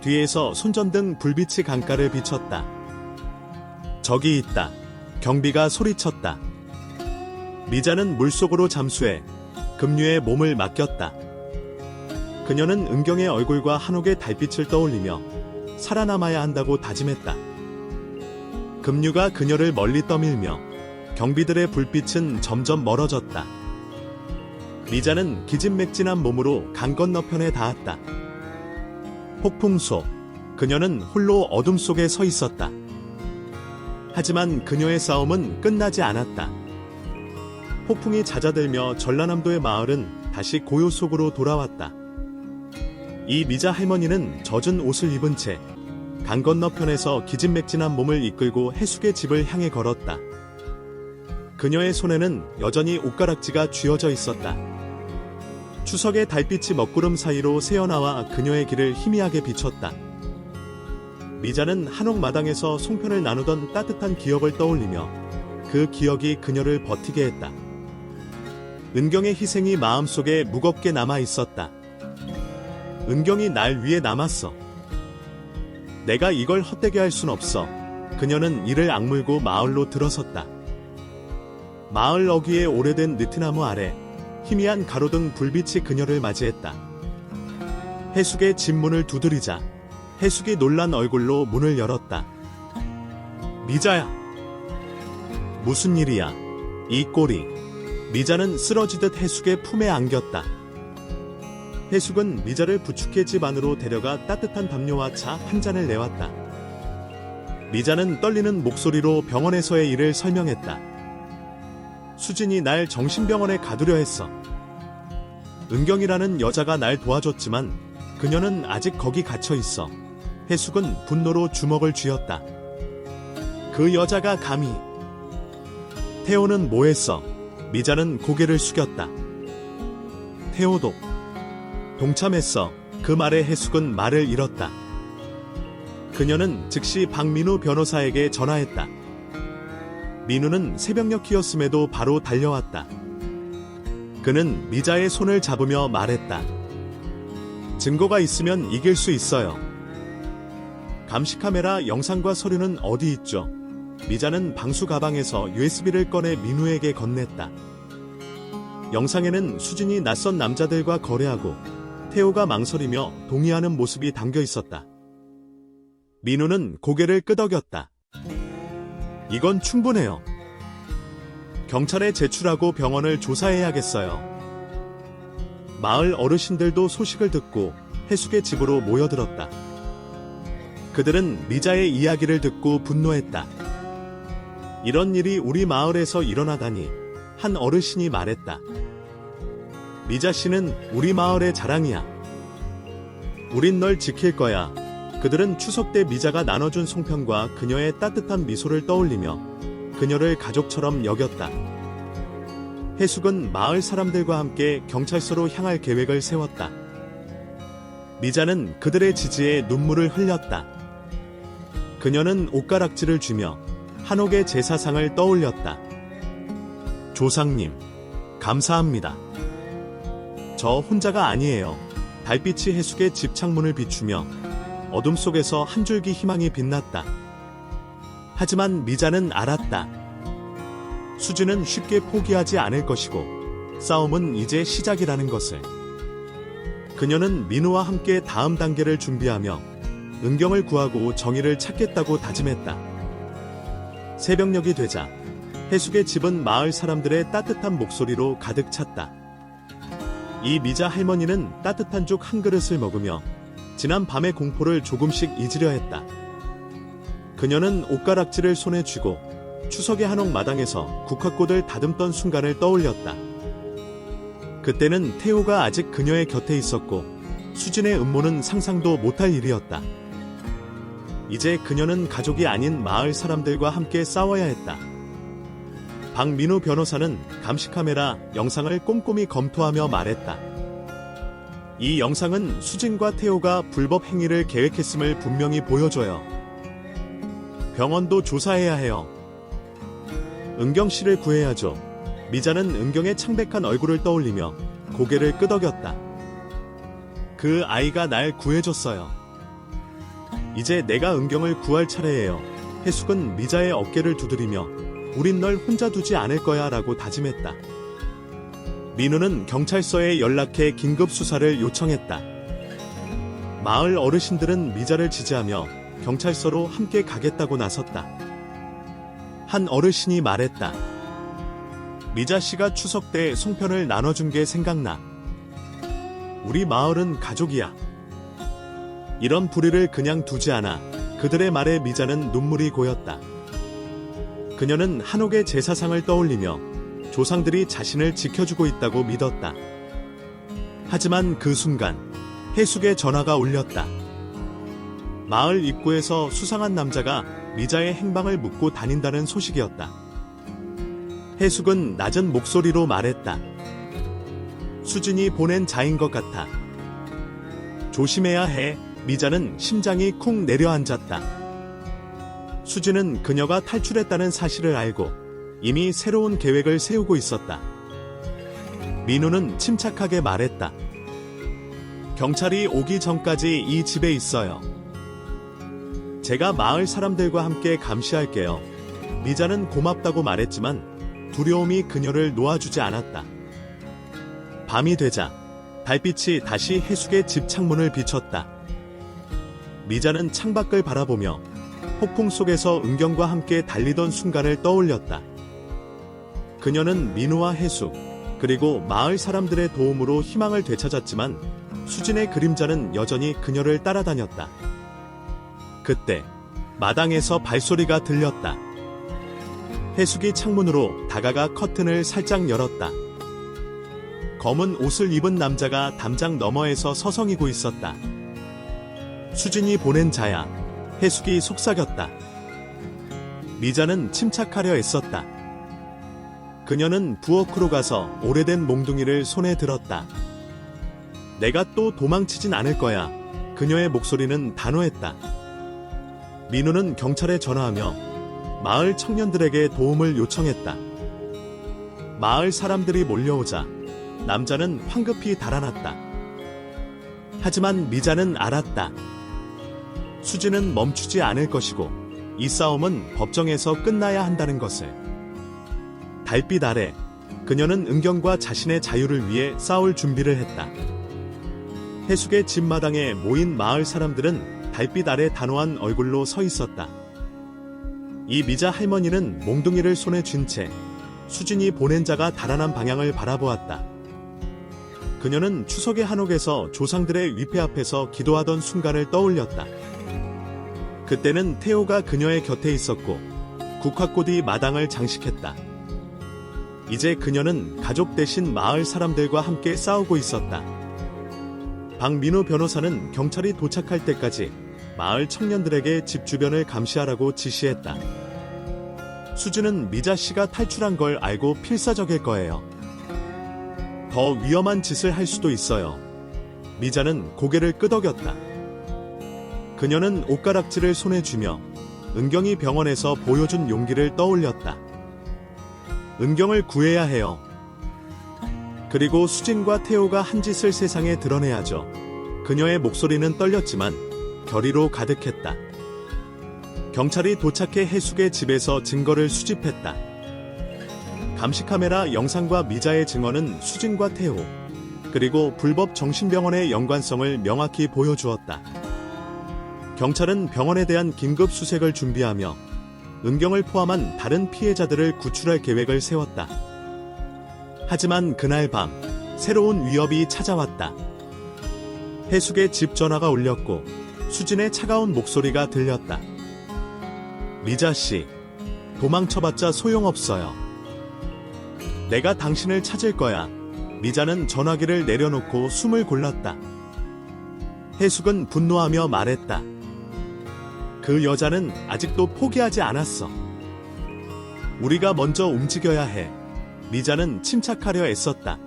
[SPEAKER 1] 뒤에서 손전등 불빛이 강가를 비췄다. 저기 있다. 경비가 소리쳤다. 미자는 물속으로 잠수해 급류에 몸을 맡겼다. 그녀는 은경의 얼굴과 한옥의 달빛을 떠올리며 살아남아야 한다고 다짐했다. 급류가 그녀를 멀리 떠밀며 경비들의 불빛은 점점 멀어졌다. 미자는 기진맥진한 몸으로 강 건너편에 닿았다. 폭풍 속 그녀는 홀로 어둠 속에 서 있었다. 하지만 그녀의 싸움은 끝나지 않았다. 폭풍이 잦아들며 전라남도의 마을은 다시 고요 속으로 돌아왔다. 이 미자 할머니는 젖은 옷을 입은 채 강 건너편에서 기진맥진한 몸을 이끌고 해숙의 집을 향해 걸었다. 그녀의 손에는 여전히 옷가락지가 쥐어져 있었다. 추석의 달빛이 먹구름 사이로 새어나와 그녀의 길을 희미하게 비췄다. 미자는 한옥 마당에서 송편을 나누던 따뜻한 기억을 떠올리며 그 기억이 그녀를 버티게 했다. 은경의 희생이 마음속에 무겁게 남아 있었다. 은경이 날 위해 남았어. 내가 이걸 헛되게 할 순 없어. 그녀는 이를 악물고 마을로 들어섰다. 마을 어귀의 오래된 느티나무 아래 희미한 가로등 불빛이 그녀를 맞이했다. 해숙의 집 문을 두드리자 해숙이 놀란 얼굴로 문을 열었다. 미자야. 무슨 일이야? 이 꼴이. 미자는 쓰러지듯 해숙의 품에 안겼다. 해숙은 미자를 부축해 집 안으로 데려가 따뜻한 담요와 차 한 잔을 내왔다. 미자는 떨리는 목소리로 병원에서의 일을 설명했다. 수진이 날 정신병원에 가두려 했어. 은경이라는 여자가 날 도와줬지만 그녀는 아직 거기 갇혀 있어. 해숙은 분노로 주먹을 쥐었다. 그 여자가 감히. 태호는 뭐했어? 미자는 고개를 숙였다. 태호도 동참했어. 그 말에 해숙은 말을 잃었다. 그녀는 즉시 박민우 변호사에게 전화했다. 민우는 새벽녘이었음에도 바로 달려왔다. 그는 미자의 손을 잡으며 말했다. 증거가 있으면 이길 수 있어요. 감시카메라 영상과 서류는 어디 있죠? 미자는 방수 가방에서 USB를 꺼내 민우에게 건넸다. 영상에는 수진이 낯선 남자들과 거래하고 태호가 망설이며 동의하는 모습이 담겨 있었다. 민우는 고개를 끄덕였다. 이건 충분해요. 경찰에 제출하고 병원을 조사해야겠어요. 마을 어르신들도 소식을 듣고 해숙의 집으로 모여들었다. 그들은 미자의 이야기를 듣고 분노했다. 이런 일이 우리 마을에서 일어나다니, 한 어르신이 말했다. 미자 씨는 우리 마을의 자랑이야. 우린 널 지킬 거야. 그들은 추석 때 미자가 나눠준 송편과 그녀의 따뜻한 미소를 떠올리며 그녀를 가족처럼 여겼다. 해숙은 마을 사람들과 함께 경찰서로 향할 계획을 세웠다. 미자는 그들의 지지에 눈물을 흘렸다. 그녀는 옷가락질을 쥐며 한옥의 제사상을 떠올렸다. 조상님, 감사합니다. 저 혼자가 아니에요. 달빛이 해숙의 집 창문을 비추며 어둠 속에서 한 줄기 희망이 빛났다. 하지만 미자는 알았다. 수진은 쉽게 포기하지 않을 것이고 싸움은 이제 시작이라는 것을. 그녀는 민우와 함께 다음 단계를 준비하며 은경을 구하고 정의를 찾겠다고 다짐했다. 새벽녘이 되자 해숙의 집은 마을 사람들의 따뜻한 목소리로 가득 찼다. 이 미자 할머니는 따뜻한 죽 한 그릇을 먹으며 지난 밤의 공포를 조금씩 잊으려 했다. 그녀는 옷가락질을 손에 쥐고 추석의 한옥 마당에서 국화꽃을 다듬던 순간을 떠올렸다. 그때는 태호가 아직 그녀의 곁에 있었고 수진의 음모는 상상도 못할 일이었다. 이제 그녀는 가족이 아닌 마을 사람들과 함께 싸워야 했다. 박민우 변호사는 감시카메라 영상을 꼼꼼히 검토하며 말했다. 이 영상은 수진과 태호가 불법 행위를 계획했음을 분명히 보여줘요. 병원도 조사해야 해요. 은경 씨를 구해야죠. 미자는 은경의 창백한 얼굴을 떠올리며 고개를 끄덕였다. 그 아이가 날 구해줬어요. 이제 내가 은경을 구할 차례예요. 해숙은 미자의 어깨를 두드리며 우린 널 혼자 두지 않을 거야 라고 다짐했다. 민우는 경찰서에 연락해 긴급 수사를 요청했다. 마을 어르신들은 미자를 지지하며 경찰서로 함께 가겠다고 나섰다. 한 어르신이 말했다. 미자 씨가 추석 때 송편을 나눠준 게 생각나. 우리 마을은 가족이야. 이런 불의를 그냥 두지 않아. 그들의 말에 미자는 눈물이 고였다. 그녀는 한옥의 제사상을 떠올리며 조상들이 자신을 지켜주고 있다고 믿었다. 하지만 그 순간 해숙의 전화가 울렸다. 마을 입구에서 수상한 남자가 미자의 행방을 묻고 다닌다는 소식이었다. 해숙은 낮은 목소리로 말했다. 수진이 보낸 자인 것 같아. 조심해야 해. 미자는 심장이 쿵 내려앉았다. 수진은 그녀가 탈출했다는 사실을 알고 이미 새로운 계획을 세우고 있었다. 민우는 침착하게 말했다. 경찰이 오기 전까지 이 집에 있어요. 제가 마을 사람들과 함께 감시할게요. 미자는 고맙다고 말했지만 두려움이 그녀를 놓아주지 않았다. 밤이 되자 달빛이 다시 해숙의 집 창문을 비췄다. 미자는 창밖을 바라보며 폭풍 속에서 은경과 함께 달리던 순간을 떠올렸다. 그녀는 민우와 해숙, 그리고 마을 사람들의 도움으로 희망을 되찾았지만 수진의 그림자는 여전히 그녀를 따라다녔다. 그때 마당에서 발소리가 들렸다. 해숙이 창문으로 다가가 커튼을 살짝 열었다. 검은 옷을 입은 남자가 담장 너머에서 서성이고 있었다. 수진이 보낸 자야. 해숙이 속삭였다. 미자는 침착하려 애썼다. 그녀는 부엌으로 가서 오래된 몽둥이를 손에 들었다. 내가 또 도망치진 않을 거야. 그녀의 목소리는 단호했다. 민우는 경찰에 전화하며 마을 청년들에게 도움을 요청했다. 마을 사람들이 몰려오자 남자는 황급히 달아났다. 하지만 미자는 알았다. 수지는 멈추지 않을 것이고 이 싸움은 법정에서 끝나야 한다는 것을. 달빛 아래 그녀는 은경과 자신의 자유를 위해 싸울 준비를 했다. 해숙의 집 마당에 모인 마을 사람들은 달빛 아래 단호한 얼굴로 서 있었다. 이 미자 할머니는 몽둥이를 손에 쥔 채 수진이 보낸 자가 달아난 방향을 바라보았다. 그녀는 추석의 한옥에서 조상들의 위패 앞에서 기도하던 순간을 떠올렸다. 그때는 태호가 그녀의 곁에 있었고 국화꽃이 마당을 장식했다. 이제 그녀는 가족 대신 마을 사람들과 함께 싸우고 있었다. 박민우 변호사는 경찰이 도착할 때까지 마을 청년들에게 집 주변을 감시하라고 지시했다. 수지는 미자 씨가 탈출한 걸 알고 필사적일 거예요. 더 위험한 짓을 할 수도 있어요. 미자는 고개를 끄덕였다. 그녀는 옷가락질을 손에 쥐며 은경이 병원에서 보여준 용기를 떠올렸다. 은경을 구해야 해요. 그리고 수진과 태호가 한 짓을 세상에 드러내야죠. 그녀의 목소리는 떨렸지만 결의로 가득했다. 경찰이 도착해 해숙의 집에서 증거를 수집했다. 감시카메라 영상과 미자의 증언은 수진과 태호, 그리고 불법 정신병원의 연관성을 명확히 보여주었다. 경찰은 병원에 대한 긴급 수색을 준비하며 은경을 포함한 다른 피해자들을 구출할 계획을 세웠다. 하지만 그날 밤 새로운 위협이 찾아왔다. 해숙의 집 전화가 울렸고 수진의 차가운 목소리가 들렸다. 미자 씨, 도망쳐봤자 소용없어요. 내가 당신을 찾을 거야. 미자는 전화기를 내려놓고 숨을 골랐다. 해숙은 분노하며 말했다. 그 여자는 아직도 포기하지 않았어. 우리가 먼저 움직여야 해. 미자는 침착하려 애썼다.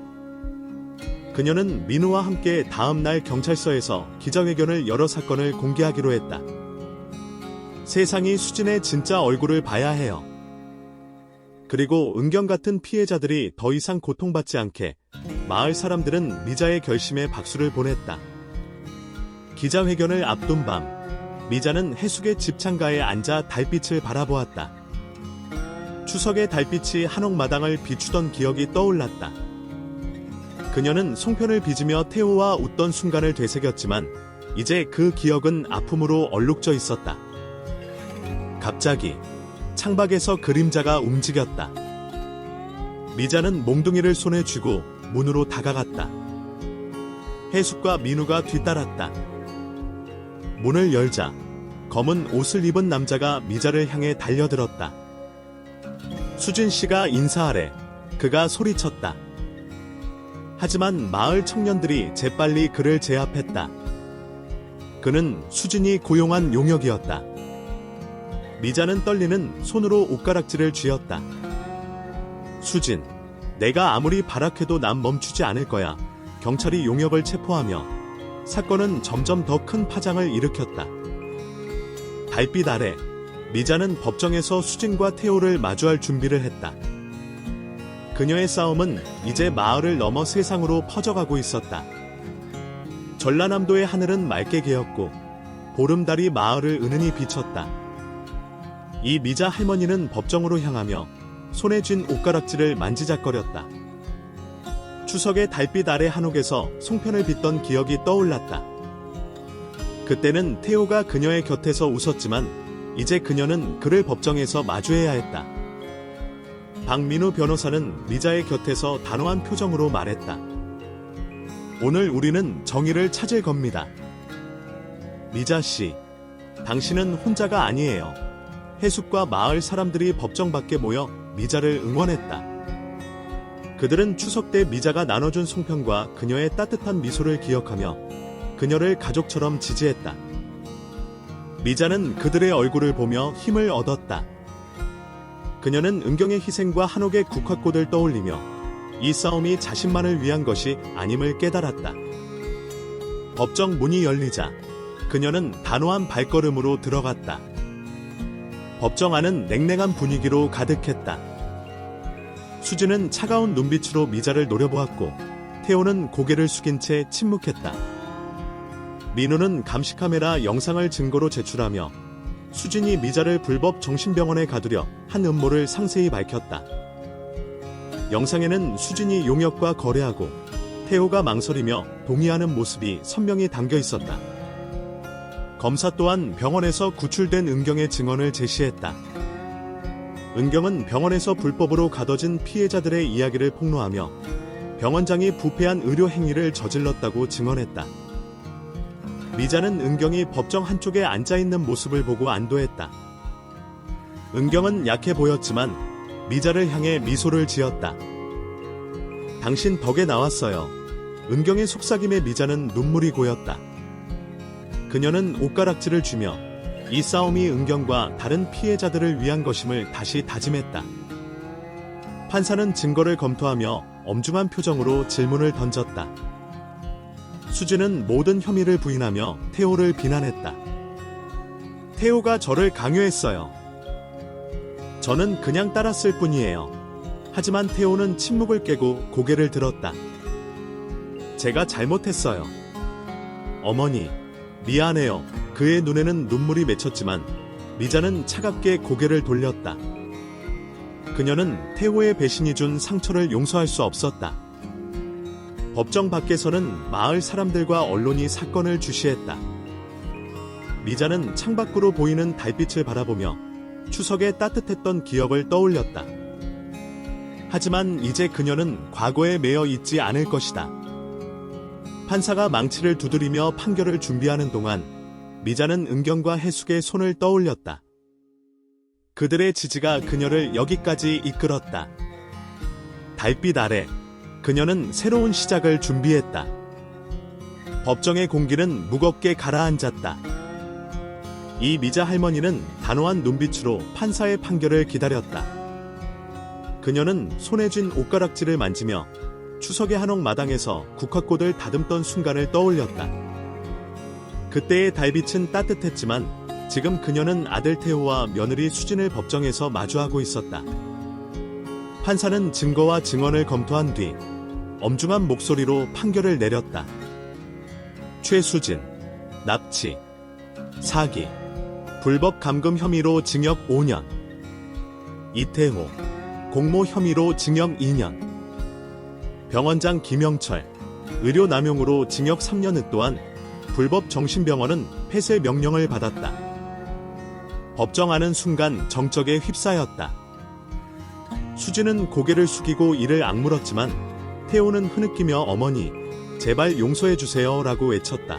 [SPEAKER 1] 그녀는 민우와 함께 다음 날 경찰서에서 기자회견을 열어 사건을 공개하기로 했다. 세상이 수진의 진짜 얼굴을 봐야 해요. 그리고 은경 같은 피해자들이 더 이상 고통받지 않게 마을 사람들은 미자의 결심에 박수를 보냈다. 기자회견을 앞둔 밤, 미자는 해숙의 집 창가에 앉아 달빛을 바라보았다. 추석의 달빛이 한옥 마당을 비추던 기억이 떠올랐다. 그녀는 송편을 빚으며 태호와 웃던 순간을 되새겼지만 이제 그 기억은 아픔으로 얼룩져 있었다. 갑자기 창밖에서 그림자가 움직였다. 미자는 몽둥이를 손에 쥐고 문으로 다가갔다. 해숙과 민우가 뒤따랐다. 문을 열자 검은 옷을 입은 남자가 미자를 향해 달려들었다. 수진 씨가 인사하래. 그가 소리쳤다. 하지만 마을 청년들이 재빨리 그를 제압했다. 그는 수진이 고용한 용역이었다. 미자는 떨리는 손으로 옷가락질을 쥐었다. 수진, 내가 아무리 발악해도 난 멈추지 않을 거야. 경찰이 용역을 체포하며 사건은 점점 더 큰 파장을 일으켰다. 달빛 아래 미자는 법정에서 수진과 태호를 마주할 준비를 했다. 그녀의 싸움은 이제 마을을 넘어 세상으로 퍼져가고 있었다. 전라남도의 하늘은 맑게 개었고 보름달이 마을을 은은히 비췄다. 이 미자 할머니는 법정으로 향하며 손에 쥔 옷가락질을 만지작거렸다. 추석의 달빛 아래 한옥에서 송편을 빚던 기억이 떠올랐다. 그때는 태호가 그녀의 곁에서 웃었지만 이제 그녀는 그를 법정에서 마주해야 했다. 박민우 변호사는 미자의 곁에서 단호한 표정으로 말했다. 오늘 우리는 정의를 찾을 겁니다. 미자 씨, 당신은 혼자가 아니에요. 해숙과 마을 사람들이 법정 밖에 모여 미자를 응원했다. 그들은 추석 때 미자가 나눠준 송편과 그녀의 따뜻한 미소를 기억하며 그녀를 가족처럼 지지했다. 미자는 그들의 얼굴을 보며 힘을 얻었다. 그녀는 은경의 희생과 한옥의 국화꽃을 떠올리며 이 싸움이 자신만을 위한 것이 아님을 깨달았다. 법정 문이 열리자 그녀는 단호한 발걸음으로 들어갔다. 법정 안은 냉랭한 분위기로 가득했다. 수지는 차가운 눈빛으로 미자를 노려보았고 태호는 고개를 숙인 채 침묵했다. 민우는 감시카메라 영상을 증거로 제출하며 수진이 미자를 불법 정신병원에 가두려 한 음모를 상세히 밝혔다. 영상에는 수진이 용역과 거래하고 태호가 망설이며 동의하는 모습이 선명히 담겨 있었다. 검사 또한 병원에서 구출된 은경의 증언을 제시했다. 은경은 병원에서 불법으로 가둬진 피해자들의 이야기를 폭로하며 병원장이 부패한 의료 행위를 저질렀다고 증언했다. 미자는 은경이 법정 한쪽에 앉아있는 모습을 보고 안도했다. 은경은 약해 보였지만 미자를 향해 미소를 지었다. 당신 덕에 나왔어요. 은경의 속삭임에 미자는 눈물이 고였다. 그녀는 옷가락질을 쥐며 이 싸움이 은경과 다른 피해자들을 위한 것임을 다시 다짐했다. 판사는 증거를 검토하며 엄중한 표정으로 질문을 던졌다. 수지는 모든 혐의를 부인하며 태호를 비난했다. 태호가 저를 강요했어요. 저는 그냥 따랐을 뿐이에요. 하지만 태호는 침묵을 깨고 고개를 들었다. 제가 잘못했어요. 어머니, 미안해요. 그의 눈에는 눈물이 맺혔지만 미자는 차갑게 고개를 돌렸다. 그녀는 태호의 배신이 준 상처를 용서할 수 없었다. 법정 밖에서는 마을 사람들과 언론이 사건을 주시했다. 미자는 창밖으로 보이는 달빛을 바라보며 추석에 따뜻했던 기억을 떠올렸다. 하지만 이제 그녀는 과거에 매여 있지 않을 것이다. 판사가 망치를 두드리며 판결을 준비하는 동안 미자는 은경과 해숙의 손을 떠올렸다. 그들의 지지가 그녀를 여기까지 이끌었다. 달빛 아래 그녀는 새로운 시작을 준비했다. 법정의 공기는 무겁게 가라앉았다. 이 미자 할머니는 단호한 눈빛으로 판사의 판결을 기다렸다. 그녀는 손에 쥔 옷가락질을 만지며 추석의 한옥마당에서 국화꽃을 다듬던 순간을 떠올렸다. 그때의 달빛은 따뜻했지만 지금 그녀는 아들 태호와 며느리 수진을 법정에서 마주하고 있었다. 판사는 증거와 증언을 검토한 뒤 엄중한 목소리로 판결을 내렸다. 최수진, 납치, 사기, 불법 감금 혐의로 징역 5년. 이태호, 공모 혐의로 징역 2년. 병원장 김영철, 의료 남용으로 징역 3년을 또한 불법 정신병원은 폐쇄 명령을 받았다. 법정 안은 순간 정적에 휩싸였다. 수지는 고개를 숙이고 이를 악물었지만 태호는 흐느끼며 어머니, 제발 용서해주세요 라고 외쳤다.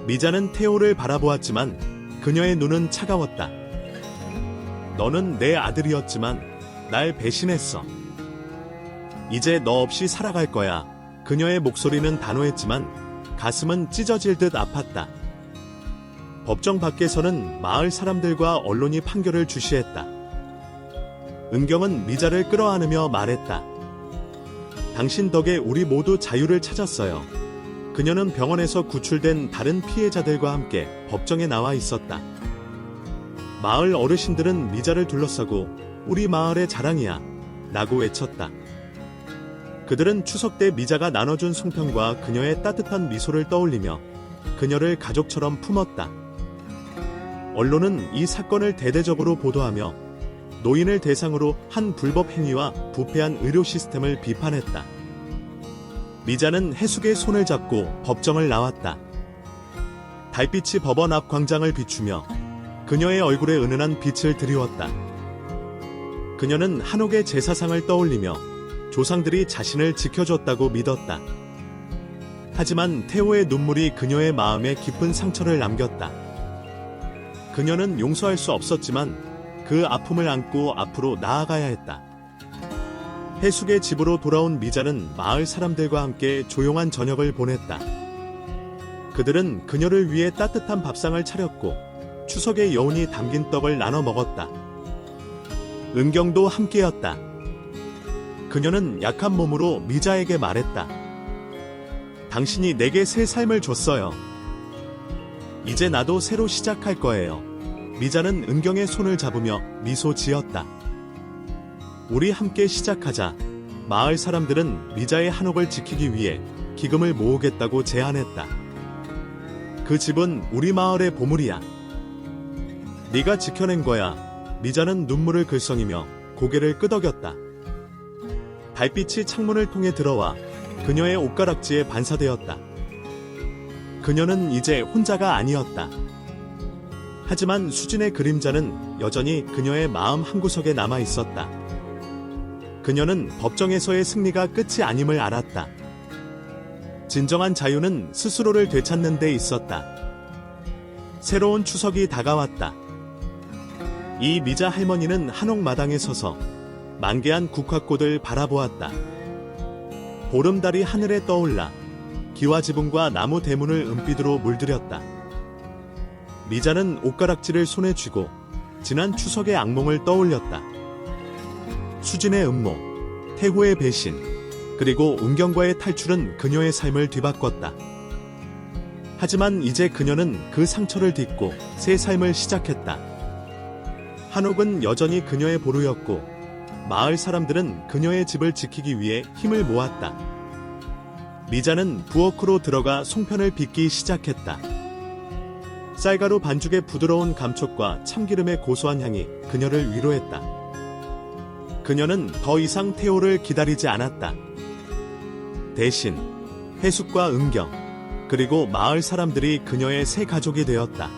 [SPEAKER 1] 미자는 태호를 바라보았지만 그녀의 눈은 차가웠다. 너는 내 아들이었지만 날 배신했어. 이제 너 없이 살아갈 거야. 그녀의 목소리는 단호했지만 가슴은 찢어질 듯 아팠다. 법정 밖에서는 마을 사람들과 언론이 판결을 주시했다. 은경은 미자를 끌어안으며 말했다. 당신 덕에 우리 모두 자유를 찾았어요. 그녀는 병원에서 구출된 다른 피해자들과 함께 법정에 나와 있었다. 마을 어르신들은 미자를 둘러싸고 우리 마을의 자랑이야 라고 외쳤다. 그들은 추석 때 미자가 나눠준 송편과 그녀의 따뜻한 미소를 떠올리며 그녀를 가족처럼 품었다. 언론은 이 사건을 대대적으로 보도하며 노인을 대상으로 한 불법 행위와 부패한 의료 시스템을 비판했다. 미자는 해숙의 손을 잡고 법정을 나왔다. 달빛이 법원 앞 광장을 비추며 그녀의 얼굴에 은은한 빛을 드리웠다. 그녀는 한옥의 제사상을 떠올리며 조상들이 자신을 지켜줬다고 믿었다. 하지만 태호의 눈물이 그녀의 마음에 깊은 상처를 남겼다. 그녀는 용서할 수 없었지만 그 아픔을 안고 앞으로 나아가야 했다. 해숙의 집으로 돌아온 미자는 마을 사람들과 함께 조용한 저녁을 보냈다. 그들은 그녀를 위해 따뜻한 밥상을 차렸고 추석의 여운이 담긴 떡을 나눠 먹었다. 은경도 함께였다. 그녀는 약한 몸으로 미자에게 말했다. 당신이 내게 새 삶을 줬어요. 이제 나도 새로 시작할 거예요. 미자는 은경의 손을 잡으며 미소 지었다. 우리 함께 시작하자. 마을 사람들은 미자의 한옥을 지키기 위해 기금을 모으겠다고 제안했다. 그 집은 우리 마을의 보물이야. 네가 지켜낸 거야. 미자는 눈물을 글썽이며 고개를 끄덕였다. 달빛이 창문을 통해 들어와 그녀의 옷가락지에 반사되었다. 그녀는 이제 혼자가 아니었다. 하지만 수진의 그림자는 여전히 그녀의 마음 한구석에 남아 있었다. 그녀는 법정에서의 승리가 끝이 아님을 알았다. 진정한 자유는 스스로를 되찾는 데 있었다. 새로운 추석이 다가왔다. 이 미자 할머니는 한옥 마당에 서서 만개한 국화꽃을 바라보았다. 보름달이 하늘에 떠올라 기와 지붕과 나무 대문을 은빛으로 물들였다. 미자는 옷가락지를 손에 쥐고 지난 추석의 악몽을 떠올렸다. 수진의 음모, 태호의 배신, 그리고 은경과의 탈출은 그녀의 삶을 뒤바꿨다. 하지만 이제 그녀는 그 상처를 딛고 새 삶을 시작했다. 한옥은 여전히 그녀의 보루였고 마을 사람들은 그녀의 집을 지키기 위해 힘을 모았다. 미자는 부엌으로 들어가 송편을 빚기 시작했다. 쌀가루 반죽의 부드러운 감촉과 참기름의 고소한 향이 그녀를 위로했다. 그녀는 더 이상 태호를 기다리지 않았다. 대신 해숙과 은경, 그리고 마을 사람들이 그녀의 새 가족이 되었다.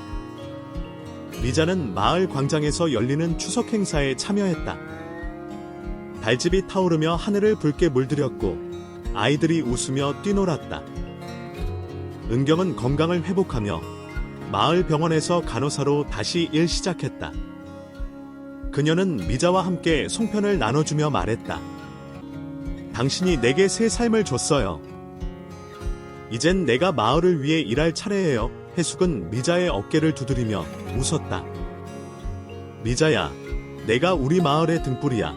[SPEAKER 1] 미자는 마을 광장에서 열리는 추석 행사에 참여했다. 달집이 타오르며 하늘을 붉게 물들였고 아이들이 웃으며 뛰놀았다. 은경은 건강을 회복하며 마을 병원에서 간호사로 다시 일 시작했다. 그녀는 미자와 함께 송편을 나눠주며 말했다. 당신이 내게 새 삶을 줬어요. 이젠 내가 마을을 위해 일할 차례예요. 해숙은 미자의 어깨를 두드리며 웃었다. 미자야, 내가 우리 마을의 등불이야.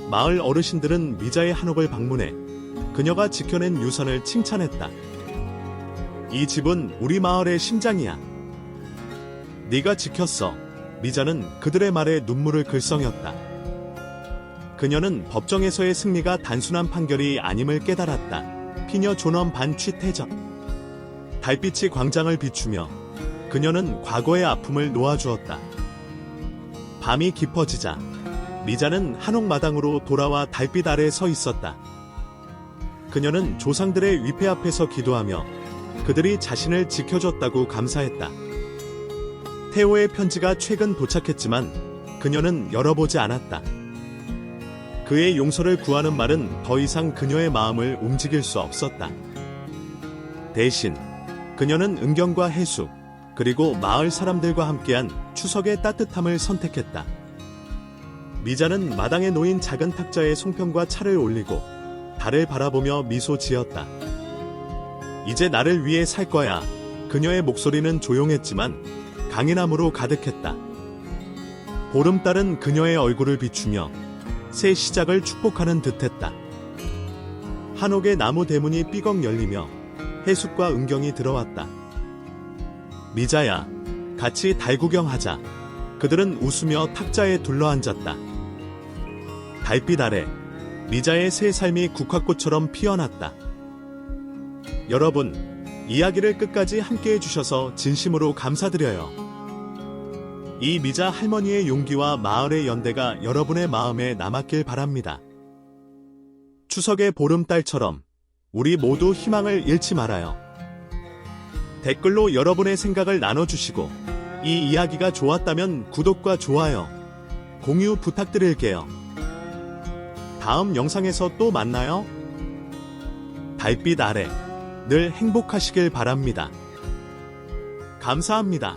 [SPEAKER 1] 마을 어르신들은 미자의 한옥을 방문해 그녀가 지켜낸 유산을 칭찬했다. 이 집은 우리 마을의 심장이야. 네가 지켰어. 미자는 그들의 말에 눈물을 글썽였다. 그녀는 법정에서의 승리가 단순한 판결이 아님을 깨달았다. 피녀 존엄 반취 퇴적. 달빛이 광장을 비추며 그녀는 과거의 아픔을 놓아주었다. 밤이 깊어지자 미자는 한옥 마당으로 돌아와 달빛 아래 서 있었다. 그녀는 조상들의 위패 앞에서 기도하며 그들이 자신을 지켜줬다고 감사했다. 태호의 편지가 최근 도착했지만 그녀는 열어보지 않았다. 그의 용서를 구하는 말은 더 이상 그녀의 마음을 움직일 수 없었다. 대신 그녀는 은경과 해숙, 그리고 마을 사람들과 함께한 추석의 따뜻함을 선택했다. 미자는 마당에 놓인 작은 탁자에 송편과 차를 올리고 달을 바라보며 미소 지었다. 이제 나를 위해 살 거야. 그녀의 목소리는 조용했지만 강인함으로 가득했다. 보름달은 그녀의 얼굴을 비추며 새 시작을 축복하는 듯했다. 한옥의 나무 대문이 삐걱 열리며 해숙과 은경이 들어왔다. 미자야, 같이 달 구경하자. 그들은 웃으며 탁자에 둘러앉았다. 달빛 아래 미자의 새 삶이 국화꽃처럼 피어났다. 여러분, 이야기를 끝까지 함께 해주셔서 진심으로 감사드려요. 이 미자 할머니의 용기와 마을의 연대가 여러분의 마음에 남았길 바랍니다. 추석의 보름달처럼 우리 모두 희망을 잃지 말아요. 댓글로 여러분의 생각을 나눠주시고 이 이야기가 좋았다면 구독과 좋아요, 공유 부탁드릴게요. 다음 영상에서 또 만나요. 달빛 아래 늘 행복하시길 바랍니다. 감사합니다.